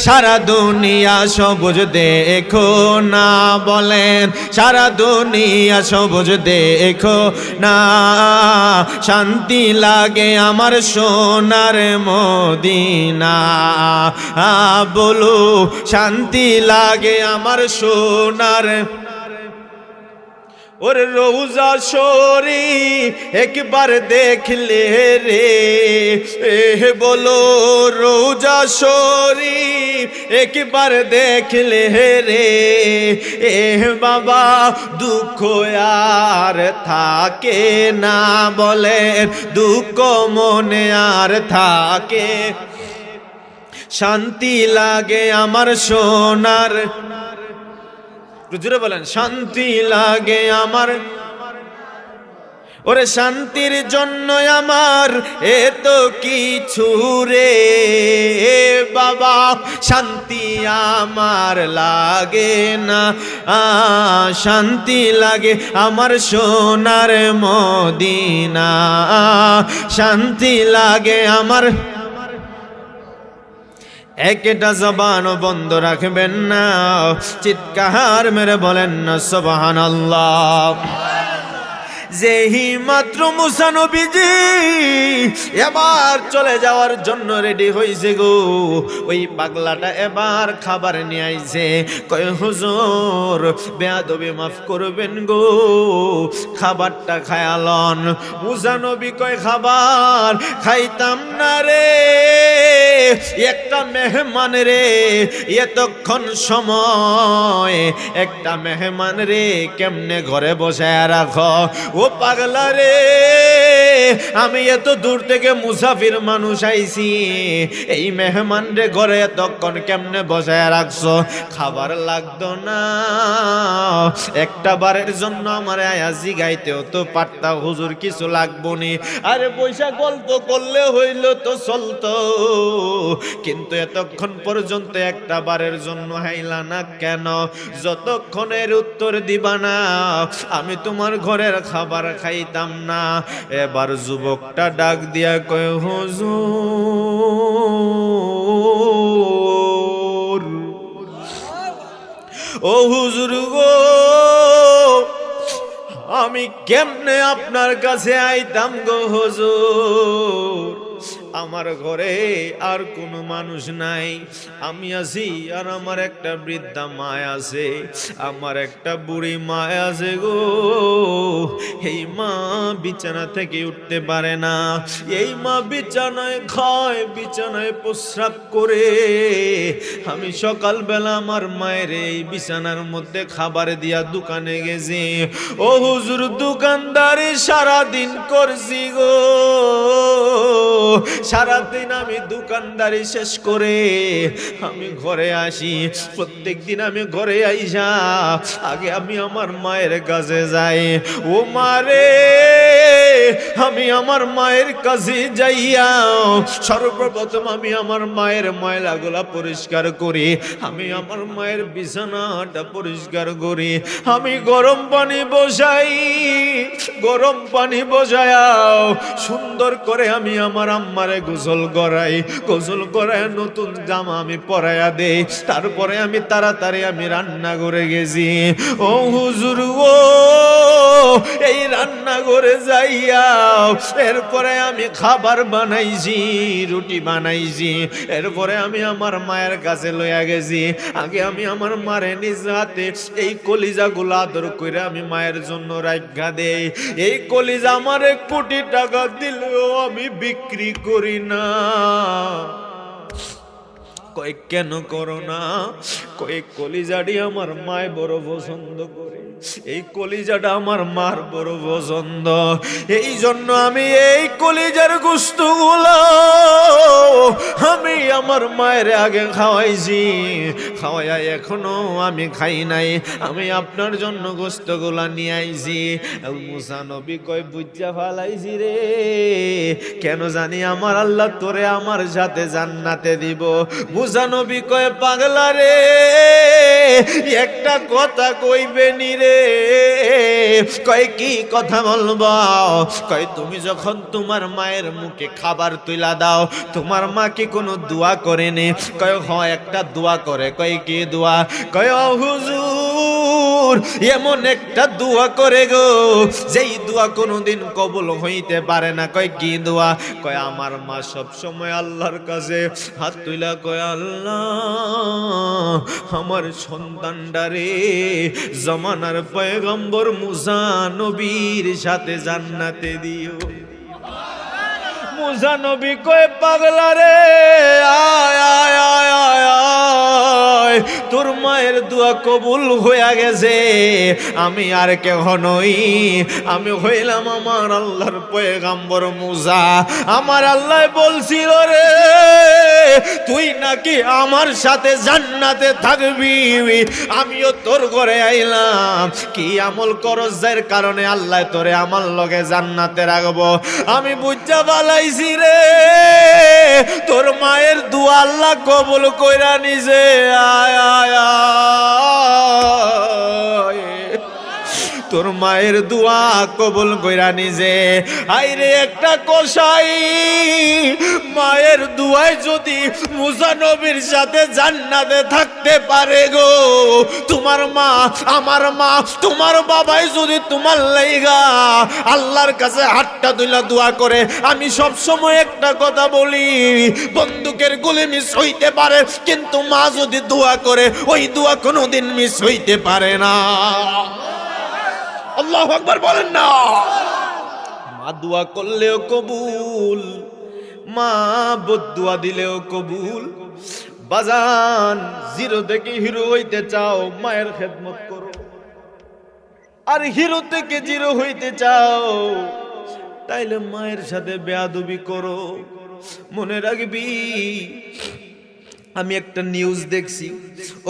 সারা দুনিয়া সবুজ দেখো না, বলেন সারা দুনিয়া সবুজ দেখো না। শান্তি লাগে আমার সোনার মদিনা। বলো শান্তি লাগে আমার সোনার। ওরে রোজা শরীফ একবার দেখলে রে, বলো রোজা শরীফ একবার দেখলে রে বাবা, দুঃখ আর থাকে না। বলেন দুঃখ মনে আর থাকে, শান্তি লাগে আমার সোনার। জোরে বলেন শান্তি লাগে আমার। ওরে শান্তির জন্য আমার এত কিছু রে বাবা, শান্তি আমার লাগে না। শান্তি লাগে আমার সোনার মদিনা। শান্তি লাগে আমার। একটা জবান বন্ধ রাখবেন না, চিৎকার মেরে বলেন না সুবহানাল্লাহ। যেই মাত্র মুসা নবীজি এবার চলে যাওয়ার জন্য রেডি হইছে গো, ওই পাগলাটা এবার খাবার নিয়ে আইছে। কয় হুজুর বেয়াদবি মাফ করবেন গো, খাবারটা খায়ালন। মুসা নবী কয় খাবার খাইতাম না রে, একটা মেহমান রে, এতক্ষণ সময় একটা মেহমান রে কেমনে ঘরে বসায় রাখো? ও পাগলা রে, আমি এত দূর থেকে মুসাফির মানুষ আইছি, এই মেহমান রে ঘরে এতক্ষণ কেমনে বসায় রাখছো? খাবার লাগতো না, একটা বারের জন্য আমার আয়া জিগাইতেও তো পারতা হুজুর কিছু লাগবো নি। আরে পয়সা গল্প করলে হইল তো চলতো, কিন্তু এতক্ষণ পর্যন্ত একটা বারের জন্য হাইলা না কেন? যতক্ষণের উত্তর দিবা না আমি তোমার ঘরের খাবার খাইতাম না। এবার যুবকটা ডাক দিয়া কয়, হুজুর, ও হুজুর গো, আমি কেমনে আপনার কাছে আইতাম গো হুজুর? আমার ঘরে আর কোনো মানুষ নাই, আমি আছি আর আমার একটা বৃদ্ধা মা আছে, আমার একটা বুড়ি মা আছে গো। এই মা বিছানা থেকে উঠতে পারে না, এই মা বিছানায় খায়, বিছানায় প্রস্রাব করে। আমি সকালবেলা আমার মায়ের এই বিছানার মধ্যে খাবার দিয়া দোকানে গেছি। ও হুজুর, দোকানদারি সারাদিন করছি গো, সারাদিন আমি দোকানদারি শেষ করে আমি ঘরে আসি। প্রত্যেকদিন আমি ঘরে আইসা আগে আমি আমার মায়ের কাছে যাই। ও মারে, আমি আমার মায়ের কাছে যাইয়া সর্বপ্রথম আমি আমার মায়ের ময়লাগুলা পরিষ্কার করি, আমি আমার মায়ের বিছানাটা পরিষ্কার করি, আমি গরম পানি বসাই, গরম পানি বসায়াও সুন্দর করে আমি আমার আম্মারে গোসল করাই, গোসল করায় নতুন জামা আমি পরাইয়া দেই। তারপরে আমি তাড়াতাড়ি আমি রান্না করে গেছি। ও হুজুর ও, এই রান্না করে যাইয়া এরপরে আমি খাবার বানাইছি, রুটি বানাইছি, এরপরে আমি আমার মায়ের কাছে লইয়া গেছি। আগে আমি আমার মারে নিজ হাতে এই কলিজাগুলো আদর করে আমি মায়ের জন্য রাখা দেই। এই কলিজা আমার 1 কোটি টাকা দিলেও আমি বিক্রি করি না। কয় কেন করো না? কয় কলিজাটি আমার মায় বড় পছন্দ করে, এই কলিজাটা আমার মার বড় পছন্দ, এই জন্য আমি এই কলিজার গোশতগুলো আমি আমার মায়ের আগে খাওয়াইছি, খাওয়াইয়া এখনো আমি খাই নাই, আমি আপনার জন্য গোশতগুলা নিয়ে আইছি। মুসা নবী কয় বুঝা ফালাইছি রে, কেন জানি আমার আল্লাহ তোরে আমার সাথে জান্নাতে দিব। মুসা নবী কয় পাগলা রে, একটা কথা কইবে নি রে? কয় কি কথা বলবো? কয় তুমি যখন তোমার মায়ের মুখে খাবার তুইলা দাও, তোমার মা কি কোনো দোয়া করেনি? কয় হয় একটা দোয়া করে। কয় কি দোয়া? কয় হুজুর এমন একটা দোয়া করে গো, যেই দোয়া কোনোদিন কবুল হইতে পারে না। কয় কি দোয়া? কয় আমার মা সব সময় আল্লাহর কাছে হাত তুইলা কয়, আল্লাহ আমার সন্তানটারে জমানার পয়গম্বর মুসা নবীর সাথে জান্নাতে দিও। মুসা নবী কয় পাগলা রে, আয় আয় আয় আয় আয়, তোর মায়ের দোয়া কবুল হইয়া গেছে, আমি আর কেহ নই, আমি হইলাম আমার আল্লাহর পয়গম্বর মুসা। আমার আল্লাহ বলছিল রে তুই নাকি আমার সাথে জান্নাতে থাকবি, আমিও তোর ঘরে আইলাম। কি আমল করস যার কারণে আল্লাহ তোরে আমার লগে জান্নাতে রাখবো? আমি বুঝা পালাইছি রে, তোর মায়ের দোয়া আল্লাহ কবুল কইরা নিছে। আয় আয় আয়, তোর মায়ের দোয়া কবুল কইরা নিজে। আইরে একটা কসাই মায়ের দোয়ায় যদি মুসা নবীর সাথে জান্নাতে থাকতে পারে গো, তোমার মা আমার মা তোমার বাবাই যদি তোমার লাইগা আল্লাহর কাছে হাতটা তুইলা দোয়া করে, আমি সব সময় একটা কথা বলি, বন্দুকের গুলি মিস হইতে পারে কিন্তু মা যদি দোয়া করে ওই দোয়া কোনোদিন মিস হইতে পারে না। আল্লাহু আকবার বলেন না। মা দোয়া করলেও কবুল, মা বদদুয়া দিলেও কবুল। বাজান, জিরো থেকে হিরো হইতে চাও, মায়ের খেদমত করো। আর হিরো থেকে জিরো হইতে চাও, তাই তাইলে মায়ের সাথে বেয়াদবি করো। মনে রাখবি, আমি একটা নিউজ দেখছি,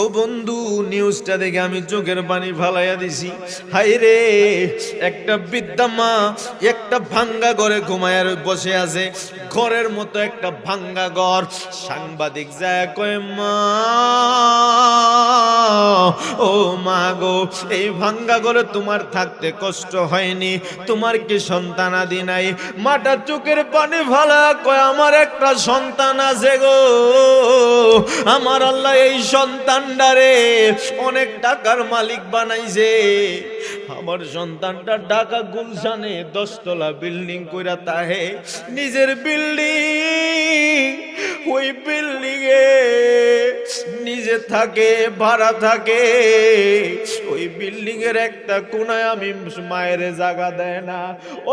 ও বন্ধু, নিউজটা দেখে আমি চোখের পানি ফালাইয়া দিছি। হাই রে, একটা বৃদ্ধা মা একটা ভাঙ্গা ঘরে ঘুমায় বসে আছে, ঘরের মতো একটা ভাঙ্গা ঘর। সাংবাদিক যায় কয়, মা, ও মা গো, এই ভাঙ্গা ঘরে তোমার থাকতে কষ্ট হয়নি? তোমার কি সন্তান আদি নাই? মাটা চোখের পানি ফালা কয়, আমার একটা সন্তান আছে গো, আমার আল্লাহ এই সন্তানটারে অনেক টাকার মালিক বানাইছে। আমার সন্তানটা ঢাকা গুলশানে 10 তলা বিল্ডিং কইরা তাহে, নিজের বিল্ডিং, ওই বিল্ডিং এ নিজে থাকে, ভাড়া থাকে। ওই বিল্ডিং এর একটা কোনায় আমি মায়ের জায়গা দেয় না।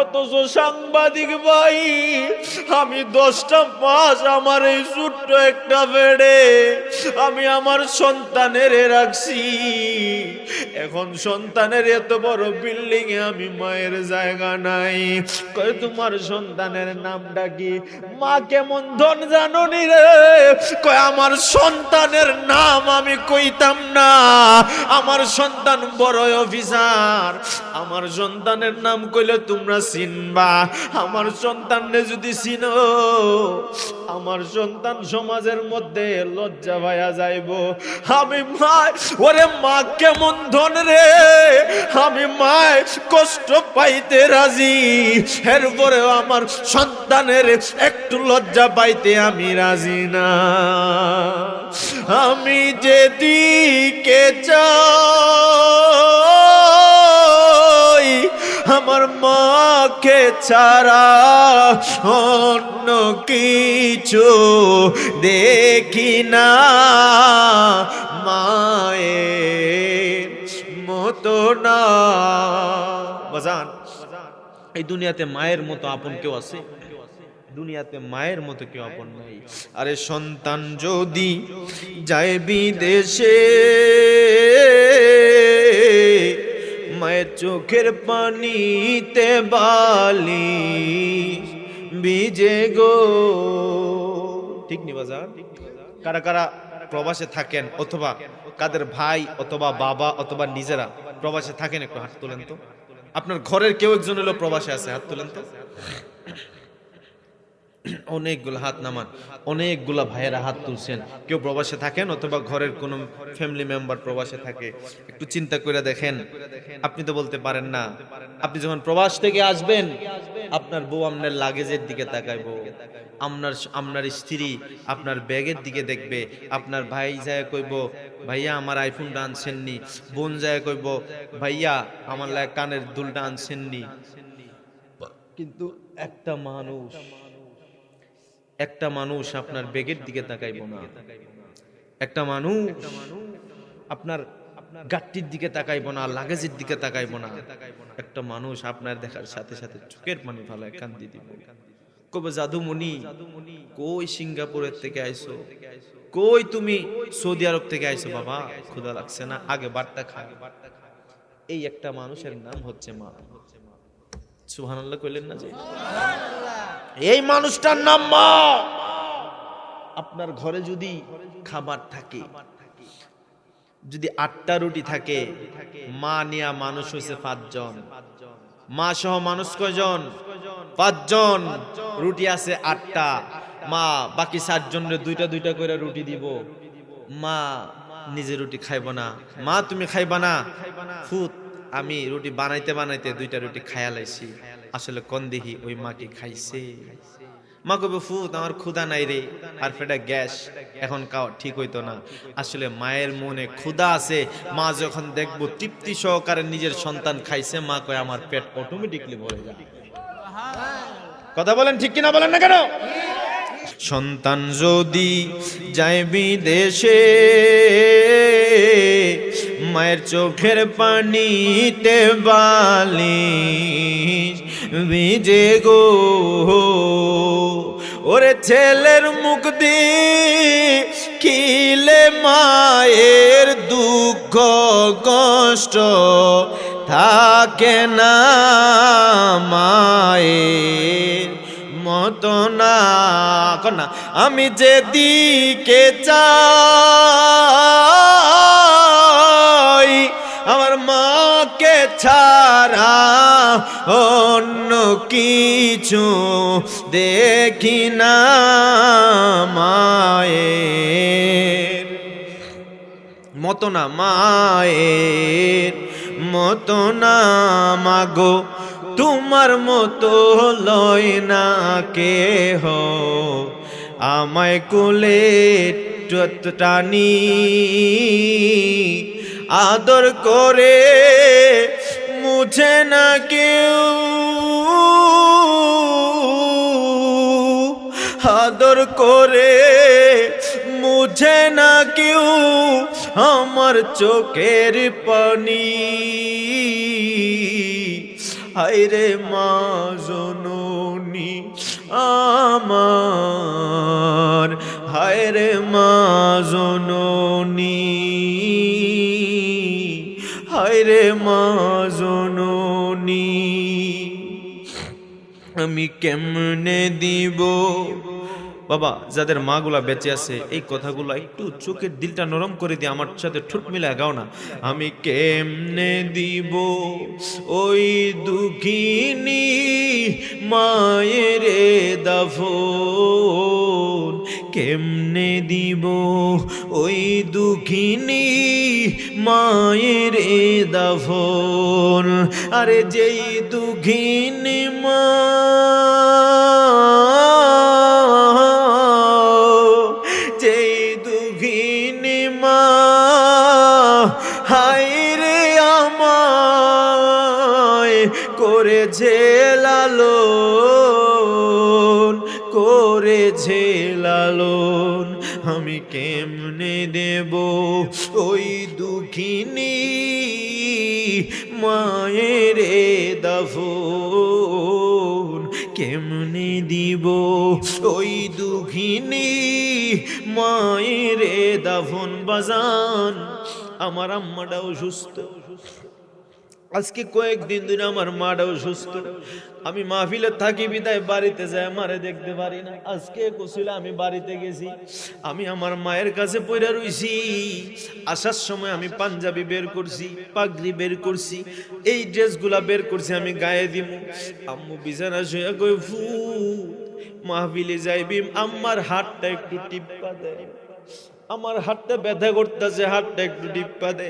অথচ সাংবাদিক ভাই, আমি 10টা মাস আমার এই ছোট্ট একটা বেডে আমি আমার সন্তানের রাখছি। এখন সন্তানের এত বড় বিল্ডিং এ আমি মায়ের জায়গা নাই। কই, তোমার সন্তানের নামটা কি? মা কেমন ধন জাননি রে? কয়, আমার সন্তানের নাম আমি কইতাম না, আমার সন্তান বড় অফিসার, আমার সন্তানের নাম কইলে তোমরা চিনবা। আমার সন্তানরে যদি চিনো, আমার সন্তান সমাজের মধ্যে লজ্জা পাইয়া যাইব। আমি মা, ওরে মা কেমন ধন রে, আমি মায় কষ্ট পাইতে রাজি, এরপরেও আমার সন্তানের একটু লজ্জা পাইতে আমি রাজি না। আমি যেদিকে চাই আমার মাকে ছাড়া অন্য কিছু দেখি না, মায়ের মতো না। বাজান, এই দুনিয়াতে মায়ের মতো আপন কেউ আছে? দুনিয়াতে মায়ের মতো কেউ আপন নাই। আরে সন্তান যদি যায় বিদেশে, মায়ের চোখের পানিতে বালি ভিজে গো। ঠিক নি বাজার? কারা কারা প্রবাসে থাকেন, অথবা কাদের ভাই অথবা বাবা অথবা নিজেরা প্রবাসে থাকেন, একটু হাত তোলেন তো। আপনার ঘরের কেউ একজন হলো প্রবাসে আছে, হাত তোলেন তো। অনেকগুলো হাত নামান, অনেকগুলা ভাইয়েরা হাত তুলছেন। কেউ প্রবাসে থাকেন অথবা ঘরের কোন ফ্যামিলি মেম্বার প্রবাসে থাকে। একটু চিন্তা করে দেখেন, আপনি তো বলতে পারেন না, আপনি যখন প্রবাস থেকে আসবেন, আপনার বউ আপনার লাগেজের দিকে তাকাইবো, আপনার স্ত্রী আপনার ব্যাগের দিকে দেখবে, আপনার ভাই যায় কইব, ভাইয়া আমার আইফোনটা আনছেননি, বোন যায় কইব, ভাইয়া আমার লাগে কানের দুলটা আনছেননি। কিন্তু একটা মানুষ আপনার ব্যাগের দিকে তাকাইবো না, একটা মানুষ আপনার গাট্টির দিকে তাকাইবো না, লাগেজের দিকে তাকাইবো না। একটা মানুষ আপনার দেখার সাথে সাথে চোখের পানি ফালায় কান্দি দিব। কবে, জাদুমণি কই সিঙ্গাপুরের থেকে আইছো, কই তুমি সৌদি আরব থেকে আইছো, বাবা ক্ষুধা লাগছে না, আগে বার্তা খা। এই একটা মানুষের নাম হচ্ছে মা। সুবহানাল্লাহ কইলেন না যে? এই মানুষটার নাম মা। আপনার ঘরে যদি খাবার থাকে, যদি 8টা রুটি থাকে, মা নিয়া মানুষ হয়েছে 5 জন, মা সহ মানুষ কয়জন? 5 জন। রুটি আছে 8টা, মা বাকি 7 জনের 2টা 2টা করে রুটি দিব। মা নিজে রুটি খাইব না। মা তুমি খাইবা না? ফুত, আমি রুটি বানাইতে বানাইতে 2টা রুটি খাইয়া লাইছি। আসলে কোন দেখি ওই মা কি খাইছে? মা কবে, ফুত আমার ক্ষুধা নাই রে, আর পেটে গ্যাস, এখন খাওয়া ঠিক হইতো না। আসলে মায়ের মনে ক্ষুধা আছে। মা যখন দেখবো তৃপ্তি সহকারে নিজের সন্তান খাইছে, মা কয় আমার পেট অটোমেটিকলি ভরে যায়। কথা বলেন ঠিক কিনা, বলেন না কেন? সন্তান যদি যায় বিদেশে, মায়ের চোখের পানিতে বালিশ ভিজে গো। ওরে ছেলের মুখ দেখিলে মায়ের দুঃখ কষ্ট থাকে না, মায়ের মতো না কন্যা আমি যেদিকে চাই আমার মাকে ছাড়া অন্য কিছু দেখি না মায়ের মতো না মায়ের মতো না মাগো তোমার মতো লয় না কেহ আমায় কোলে টানি আদর করে মুছে না কেউ আদর করে মুছে না কেউ আমার চোখের পানি হায়রে মা জননী আমার হায়রে মা জননী হায়রে মা জননী আমি কেমনে দিব বাবা যাদের মাগুলা বেঁচে আছে এই কথাগুলো একটু চোখের দিলটা নরম করে দিয়ে আমার সাথে ঠোঁট মিলা গাও না আমি কেমনে দিব ওই দুঃখিনী মায়ের দাফন কেমনে দিব ওই দুঃখিনী মায়ের দাফন আরে যেই দুঃখিনী মা করেছে লালন আমি কেমনে দেব ওই দুঃখিনী মায়ের দাফন কেমনে দিব ওই দুঃখিনী মায়ের দাফন বাজান আমার আম্মাটাও সুস্থ আজকে কয়েকদিন ধরে আমার মাটাও সুস্থ আমি মাহফিলে থাকি বিদায় বাড়িতে যাই আমারে দেখতে পারি না আজকে কছিল আমি বাড়িতে গেছি আমি আমার মায়ের কাছে পড়ে রইছি আসার সময় আমি পাঞ্জাবি বের করছি পাগড়ি বের করছি এই ড্রেসগুলা বের করছি আমি গায়ে দিব আম্মু বিছানা শুয়ে কই ফু মাহফিলে যাইবি আম্মার হাতটা একটু টিপ্পা দেয় আমার হাতটা ব্যথা করতেছে হাতটা একটু টিপ্পা দে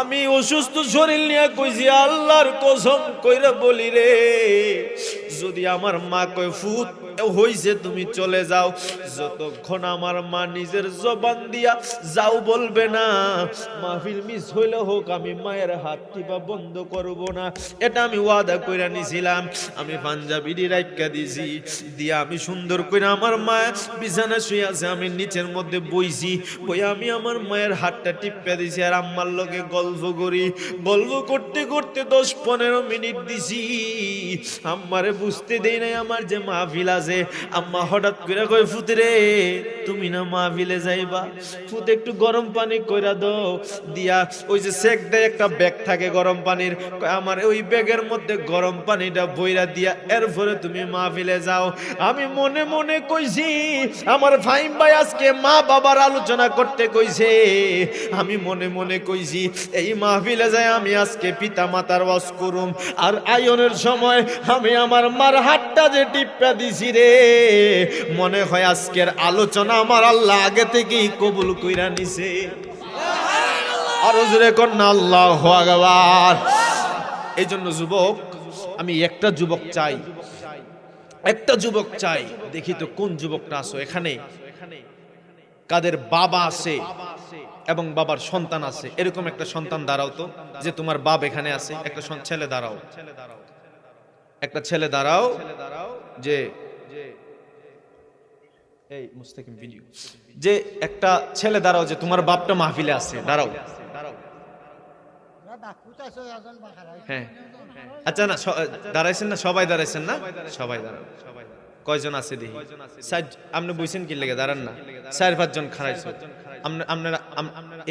আমি অসুস্থ শরীর নিয়ে কইছি আল্লাহর কসম কইরা বলি রে যদি আমার মা কয় ফুট হইছে তুমি চলে যাও যতক্ষণ আমার মা নিজের জবান দিয়া যাও বলবে না মাহফিল মিস হইলে হোক আমি মায়ের হাত টিপা বন্ধ করব না এটা আমি ওয়াদা কইরা নিছিলাম আমি পাঞ্জাবি রাইখা দিছি দিয়া আমি সুন্দর কইরা আমার মা বিছানা শুয়ে আছে আমি নিচের মধ্যে বইছি বই আমি আমার মায়ের হাতটা টিপে দিছি আর আম্মার লগে গল্প করি গল্প করতে করতে 10-15 মিনিট দিছি আম্মারে বুঝতে দেই নাই আমার যে মাহফিল আছে আম্মা হঠাৎ করে কই ফুতরে তুমি না মাহফিলে যাইবা ফুতে একটু গরম পানি কইরা দাও দিয়া ওই যে সেক দেয় একটা ব্যাগ থাকে গরম পানির আমার ওই ব্যাগের মধ্যে গরম পানিটা বইরা দিয়া এরপরে তুমি মাহফিলে যাও আমি মনে মনে কইছি আমার ফাইম ভাই আজকে মা বাবার আলোচনা করতে কইছে আমি মনে মনে কইছি এই মাহফিলে যায় আমি আজকে পিতা মাতার ওয়াজ করুম আর আয়নের সময় আমি আমার মার হাতটা যে টিপা দিছি রে মনে হয় আজকের আলোচনা আমার আল্লাহ আগে থেকেই কবুল কইরা নিছে আর জোরে কন্না আল্লাহু আকবার এই জন্য যুবক আমি একটা যুবক চাই দেখি তো কোন যুবকটা আছো এখানে কাদের বাবা আছে এবং বাবার সন্তান আছে এরকম একটা সন্তান দাঁড়াও তো যে তোমার বাপ এখানে আছে একটা ছেলে দাঁড়াও একটা ছেলে দাঁড়াও যে এই মুস্তাকিম ভিডিও যে একটা ছেলে দাঁড়াও যে তোমার বাপটা মাহফিলে আছে দাঁড়াও হ্যাঁ আচ্ছা না দাঁড়াইছেন না সবাই দাঁড়াইছেন না সবাই দাঁড়ান কয়জন আছে দেখি আপনি বুঝছেন কি লেগে দাঁড়ান না 4-5 জন খাড়াইছো আপনারা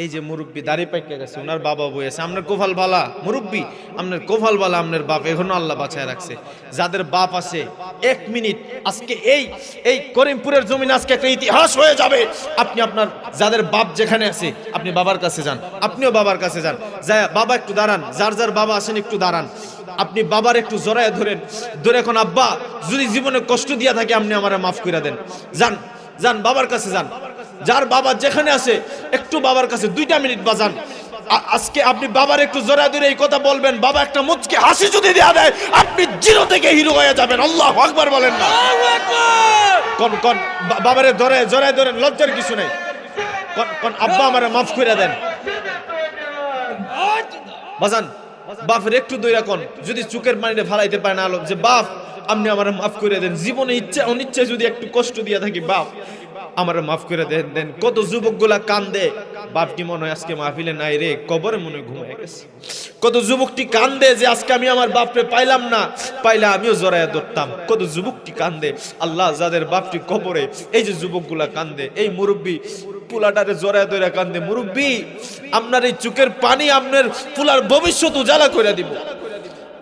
এই যে মুরব্বী দাড়ি পাইকে গেছে, ওনার বাবা বই আছে, আপনার কোফাল বালা মুরব্বী, আপনার কোফাল বালা, আপনার বাপ এখনো আল্লাহ বাঁচায় রাখছে। যাদের বাপ আছে 1 মিনিট আজকে এই করিমপুরের জমিনে আজকে একটা ইতিহাস হয়ে যাবে। আপনি আপনার যাদের বাপ যেখানে আছে আপনি বাবার কাছে যান, আপনিও বাবার কাছে যান, যায় বাবা একটু দাঁড়ান, যার যার বাবা আছেন একটু দাঁড়ান, আপনি বাবার একটু জড়ায় ধরে এখন আব্বা যদি জীবনে কষ্ট দিয়া থাকে আপনি আমারে মাফ করে দেন, যান যান বাবার কাছে যান, যার বাবা যেখানে আছে একটু বাবার কাছে 2টা মিনিট বাজান। আজকে আপনি বাবার একটু জড়ায় ধরে এই কথা বলবেন, বাবা একটা মুচকি হাসি যদি দেয়া দেয় আপনি জিরো থেকে হিরো হয়ে যাবেন। আল্লাহু আকবার বলেন না? কোন কোন বাবারে জড়ায় ধরে, লজ্জার কিছু নাই। কোন আব্বা আমারে মাফ করে দেন বাজান, বাপের একটু দইরা কোন যদি চুকের পানিতে ফালাইতে পারে না আলো যে বাপ আপনি আমারে মাফ করে দেন, জীবনে ইচ্ছা অনিচ্ছা যদি একটু কষ্ট দিয়া থাকি বাপ আমারে মাফ করে দেন। কত যুবকগুলা কান্দে, বাপ কি মনে হয় আজকে মাহফিলে নাই রে, কবরে মনে ঘুমায় গেছে। কত যুবকটি কান্দে যে আজকে আমি আমার বাপরে পাইলাম না, পাইলে আমিও জড়ায় ধরতাম। কত যুবকটি কান্দে, আল্লাহ যাদের বাপটি কবরে, এই যে যুবকগুলা কান্দে, এই মুরব্বী পুলাটারে জড়ায় ধরে কান্দে, মুরব্বী আপনার এই চোখের পানি আপনার পুলার ভবিষ্যৎ উজালা করে দিব,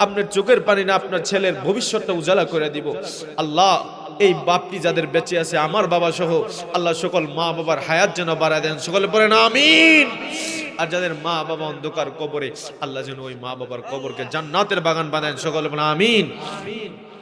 আপনার চোখের পানি না আপনার ছেলের ভবিষ্যৎটা উজালা করে দিব। আল্লাহ এই বাপটি যাদের বেঁচে আছে আমার বাবা সহ আল্লাহ সকল মা বাবার হায়াত যেন বাড়ায় দেন, সকলে পড়েন আমিন। আর যাদের মা বাবা অন্ধকার কবরে আল্লাহ যেন ওই মা বাবার কবরকে জান্নাতের বাগান বানায়, সকলে পড়েন আমিন।